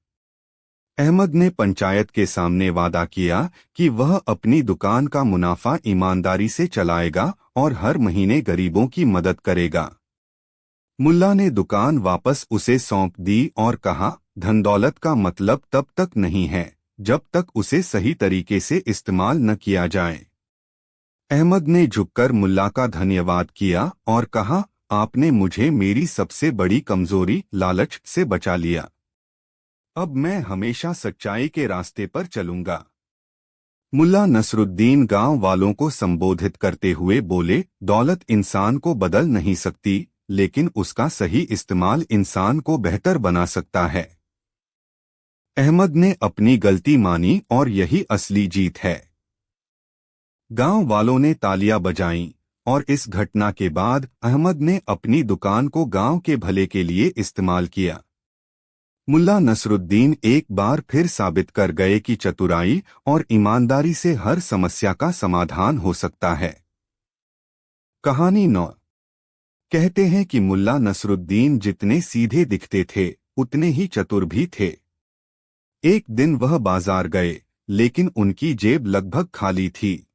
अहमद ने पंचायत के सामने वादा किया कि वह अपनी दुकान का मुनाफा ईमानदारी से चलाएगा और हर महीने गरीबों की मदद करेगा। मुल्ला ने दुकान वापस उसे सौंप दी और कहा, धन दौलत का मतलब तब तक नहीं है जब तक उसे सही तरीके से इस्तेमाल न किया जाए। अहमद ने झुककर मुल्ला का धन्यवाद किया और कहा, आपने मुझे मेरी सबसे बड़ी कमजोरी लालच से बचा लिया। अब मैं हमेशा सच्चाई के रास्ते पर चलूंगा। मुल्ला नसरुद्दीन गांव वालों को संबोधित करते हुए बोले, दौलत इंसान को बदल नहीं सकती, लेकिन उसका सही इस्तेमाल इंसान को बेहतर बना सकता है। अहमद ने अपनी गलती मानी और यही असली जीत है। गांव वालों ने तालियां बजाईं और इस घटना के बाद अहमद ने अपनी दुकान को गांव के भले के लिए इस्तेमाल किया। मुल्ला नसरुद्दीन एक बार फिर साबित कर गए कि चतुराई और ईमानदारी से हर समस्या का समाधान हो सकता है। कहानी 9। कहते हैं कि मुल्ला नसरुद्दीन जितने सीधे दिखते थे उतने ही चतुर भी थे। एक दिन वह बाजार गए, लेकिन उनकी जेब लगभग खाली थी।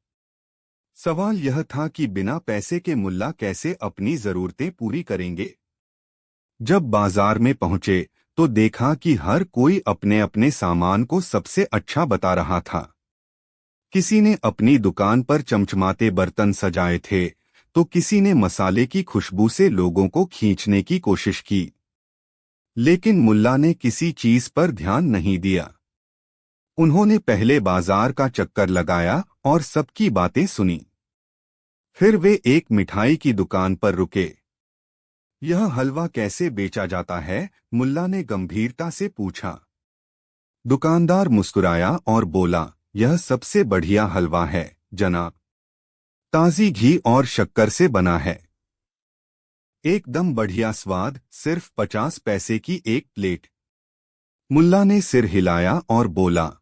सवाल यह था कि बिना पैसे के मुल्ला कैसे अपनी जरूरतें पूरी करेंगे। जब बाजार में पहुंचे तो देखा कि हर कोई अपने अपने सामान को सबसे अच्छा बता रहा था। किसी ने अपनी दुकान पर चमचमाते बर्तन सजाए थे, तो किसी ने मसाले की खुशबू से लोगों को खींचने की कोशिश की। लेकिन मुल्ला ने किसी चीज पर ध्यान नहीं दिया। उन्होंने पहले बाजार का चक्कर लगाया और सबकी बातें सुनी। फिर वे एक मिठाई की दुकान पर रुके। यह हलवा कैसे बेचा जाता है? मुल्ला ने गंभीरता से पूछा। दुकानदार मुस्कुराया और बोला, यह सबसे बढ़िया हलवा है जनाब। ताजी घी और शक्कर से बना है। एकदम बढ़िया स्वाद, सिर्फ 50 पैसे की एक प्लेट। मुल्ला ने सिर हिलाया और बोला,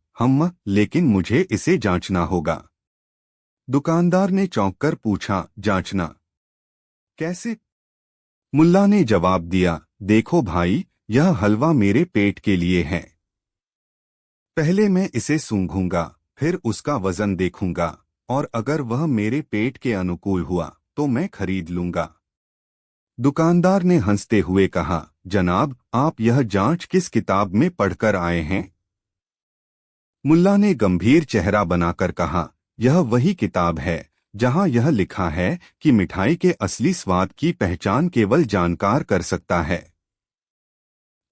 लेकिन मुझे इसे जांचना होगा। दुकानदार ने चौंककर पूछा, जांचना कैसे? मुल्ला ने जवाब दिया, देखो भाई, यह हलवा मेरे पेट के लिए है। पहले मैं इसे सूंघूंगा, फिर उसका वजन देखूंगा, और अगर वह मेरे पेट के अनुकूल हुआ तो मैं खरीद लूंगा। दुकानदार ने हंसते हुए कहा, जनाब, आप यह जांच किस किताब में पढ़कर आए हैं? मुल्ला ने गंभीर चेहरा बनाकर कहा, यह वही किताब है जहां यह लिखा है कि मिठाई के असली स्वाद की पहचान केवल जानकार कर सकता है।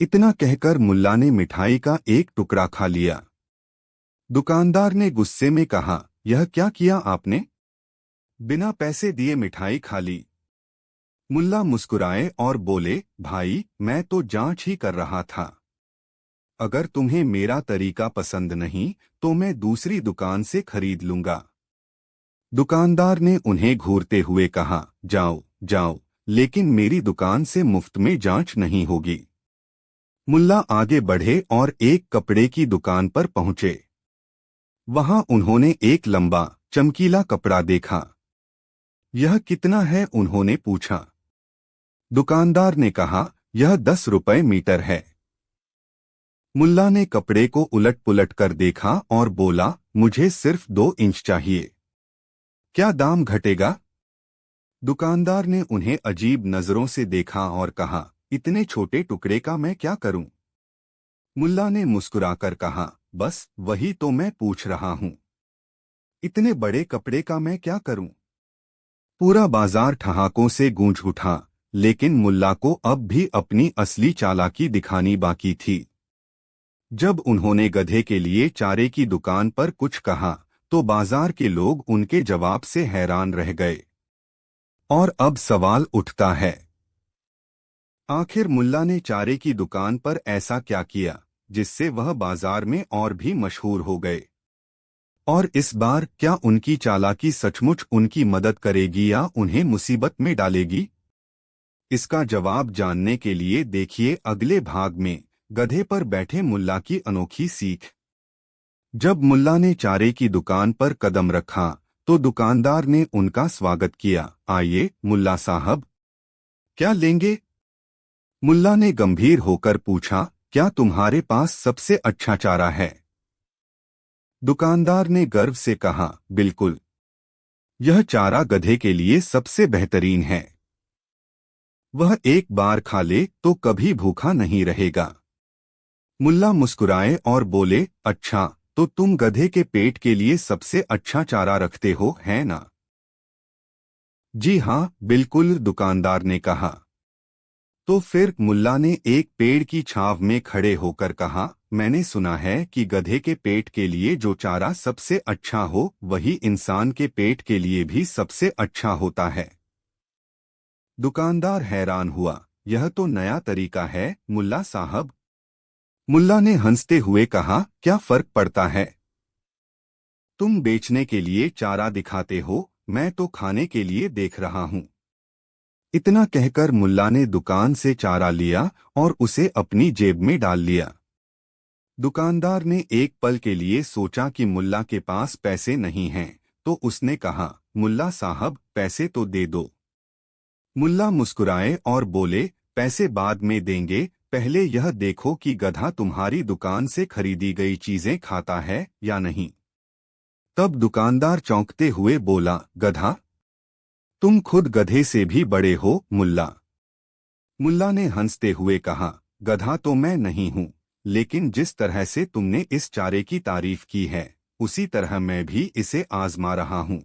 इतना कहकर मुल्ला ने मिठाई का एक टुकड़ा खा लिया। दुकानदार ने गुस्से में कहा, यह क्या किया आपने? बिना पैसे दिए मिठाई खा ली। मुल्ला मुस्कुराए और बोले, भाई, मैं तो जांच ही कर रहा था। अगर तुम्हें मेरा तरीका पसंद नहीं तो मैं दूसरी दुकान से खरीद लूंगा। दुकानदार ने उन्हें घूरते हुए कहा, जाओ जाओ, लेकिन मेरी दुकान से मुफ्त में जांच नहीं होगी। मुल्ला आगे बढ़े और एक कपड़े की दुकान पर पहुंचे। वहां उन्होंने एक लंबा चमकीला कपड़ा देखा। यह कितना है? उन्होंने पूछा। दुकानदार ने कहा, यह 10 रुपए मीटर है। मुल्ला ने कपड़े को उलट पुलट कर देखा और बोला, मुझे सिर्फ 2 इंच चाहिए। क्या दाम घटेगा? दुकानदार ने उन्हें अजीब नजरों से देखा और कहा, इतने छोटे टुकड़े का मैं क्या करूं? मुल्ला ने मुस्कुराकर कहा, बस वही तो मैं पूछ रहा हूं। इतने बड़े कपड़े का मैं क्या करूं? पूरा बाजार ठहाकों से गूंज उठा, लेकिन मुल्ला को अब भी अपनी असली चालाकी दिखानी बाकी थी। जब उन्होंने गधे के लिए चारे की दुकान पर कुछ कहा तो बाजार के लोग उनके जवाब से हैरान रह गए। और अब सवाल उठता है, आखिर मुल्ला ने चारे की दुकान पर ऐसा क्या किया जिससे वह बाजार में और भी मशहूर हो गए? और इस बार क्या उनकी चालाकी सचमुच उनकी मदद करेगी या उन्हें मुसीबत में डालेगी? इसका जवाब जानने के लिए देखिए अगले भाग में गधे पर बैठे मुल्ला की अनोखी सीख। जब मुल्ला ने चारे की दुकान पर कदम रखा तो दुकानदार ने उनका स्वागत किया। आइए मुल्ला साहब, क्या लेंगे? मुल्ला ने गंभीर होकर पूछा, क्या तुम्हारे पास सबसे अच्छा चारा है? दुकानदार ने गर्व से कहा, बिल्कुल। यह चारा गधे के लिए सबसे बेहतरीन है। वह एक बार खा ले तो कभी भूखा नहीं रहेगा। मुल्ला मुस्कुराए और बोले, अच्छा, तो तुम गधे के पेट के लिए सबसे अच्छा चारा रखते हो, है ना? जी हाँ, बिल्कुल, दुकानदार ने कहा। तो फिर मुल्ला ने एक पेड़ की छांव में खड़े होकर कहा, मैंने सुना है कि गधे के पेट के लिए जो चारा सबसे अच्छा हो वही इंसान के पेट के लिए भी सबसे अच्छा होता है। दुकानदार हैरान हुआ, यह तो नया तरीका है मुल्ला साहब। मुल्ला ने हंसते हुए कहा, क्या फर्क पड़ता है? तुम बेचने के लिए चारा दिखाते हो, मैं तो खाने के लिए देख रहा हूं। इतना कहकर मुल्ला ने दुकान से चारा लिया और उसे अपनी जेब में डाल लिया। दुकानदार ने एक पल के लिए सोचा कि मुल्ला के पास पैसे नहीं हैं, तो उसने कहा, मुल्ला साहब, पैसे तो दे दो। मुल्ला मुस्कुराए और बोले, पैसे बाद में देंगे, पहले यह देखो कि गधा तुम्हारी दुकान से खरीदी गई चीजें खाता है या नहीं। तब दुकानदार चौंकते हुए बोला, गधा? तुम खुद गधे से भी बड़े हो मुल्ला। मुल्ला ने हंसते हुए कहा, गधा तो मैं नहीं हूं, लेकिन जिस तरह से तुमने इस चारे की तारीफ की है उसी तरह मैं भी इसे आजमा रहा हूँ।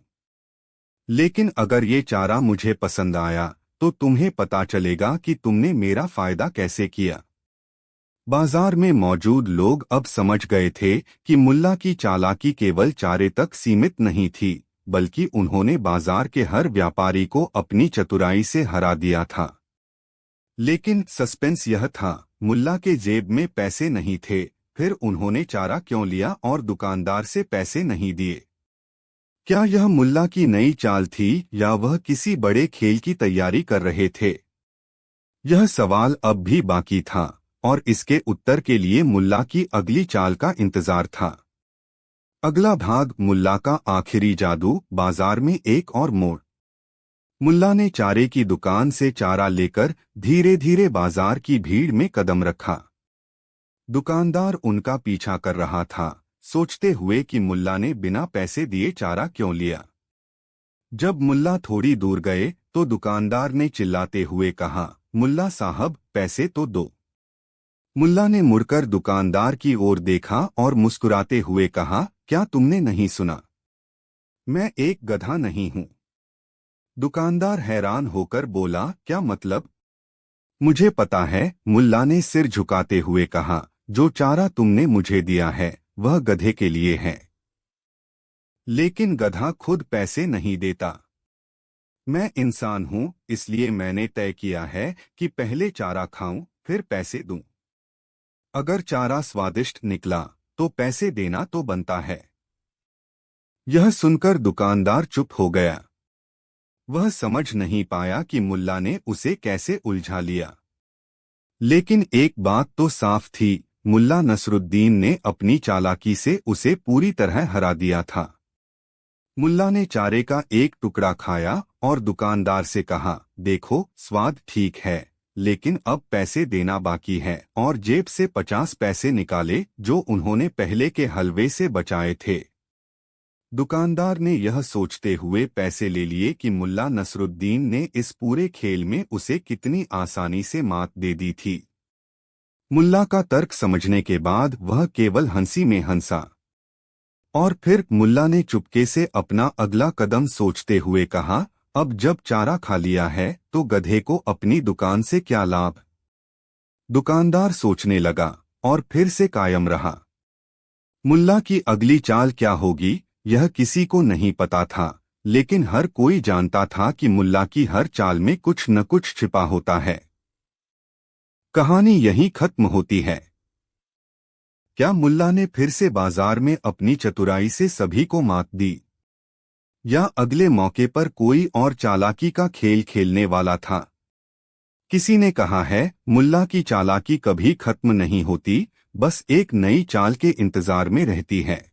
लेकिन अगर ये चारा मुझे पसंद आया तो तुम्हें पता चलेगा कि तुमने मेरा फायदा कैसे किया। बाजार में मौजूद लोग अब समझ गए थे कि मुल्ला की चालाकी केवल चारे तक सीमित नहीं थी, बल्कि उन्होंने बाजार के हर व्यापारी को अपनी चतुराई से हरा दिया था। लेकिन सस्पेंस यह था, मुल्ला के जेब में पैसे नहीं थे, फिर उन्होंने चारा क्यों लिया और दुकानदार से पैसे नहीं दिए? क्या यह मुल्ला की नई चाल थी या वह किसी बड़े खेल की तैयारी कर रहे थे? यह सवाल अब भी बाकी था और इसके उत्तर के लिए मुल्ला की अगली चाल का इंतजार था। अगला भाग, मुल्ला का आखिरी जादू। बाजार में एक और मोड़। मुल्ला ने चारे की दुकान से चारा लेकर धीरे धीरे बाजार की भीड़ में कदम रखा। दुकानदार उनका पीछा कर रहा था, सोचते हुए कि मुल्ला ने बिना पैसे दिए चारा क्यों लिया। जब मुल्ला थोड़ी दूर गए तो दुकानदार ने चिल्लाते हुए कहा, मुल्ला साहब, पैसे तो दो। मुल्ला ने मुड़कर दुकानदार की ओर देखा और मुस्कुराते हुए कहा, क्या तुमने नहीं सुना? मैं एक गधा नहीं हूं। दुकानदार हैरान होकर बोला, क्या मतलब? मुझे पता है, मुल्ला ने सिर झुकाते हुए कहा, जो चारा तुमने मुझे दिया है वह गधे के लिए है। लेकिन गधा खुद पैसे नहीं देता। मैं इंसान हूं, इसलिए मैंने तय किया है कि पहले चारा खाऊं फिर पैसे दूं। अगर चारा स्वादिष्ट निकला तो पैसे देना तो बनता है। यह सुनकर दुकानदार चुप हो गया। वह समझ नहीं पाया कि मुल्ला ने उसे कैसे उलझा लिया। लेकिन एक बात तो साफ थी, मुल्ला नसरुद्दीन ने अपनी चालाकी से उसे पूरी तरह हरा दिया था। मुल्ला ने चारे का एक टुकड़ा खाया और दुकानदार से कहा, देखो, स्वाद ठीक है, लेकिन अब पैसे देना बाकी है, और जेब से 50 पैसे निकाले जो उन्होंने पहले के हलवे से बचाए थे। दुकानदार ने यह सोचते हुए पैसे ले लिए कि मुल्ला नसरुद्दीन ने इस पूरे खेल में उसे कितनी आसानी से मात दे दी थी। मुल्ला का तर्क समझने के बाद वह केवल हंसी में हंसा। और फिर मुल्ला ने चुपके से अपना अगला कदम सोचते हुए कहा, अब जब चारा खा लिया है तो गधे को अपनी दुकान से क्या लाभ? दुकानदार सोचने लगा और फिर से कायम रहा। मुल्ला की अगली चाल क्या होगी यह किसी को नहीं पता था, लेकिन हर कोई जानता था कि मुल्ला की हर चाल में कुछ न कुछ छिपा होता है। कहानी यहीं खत्म होती है। क्या मुल्ला ने फिर से बाजार में अपनी चतुराई से सभी को मात दी, या अगले मौके पर कोई और चालाकी का खेल खेलने वाला था? किसी ने कहा है, मुल्ला की चालाकी कभी खत्म नहीं होती, बस एक नई चाल के इंतजार में रहती है।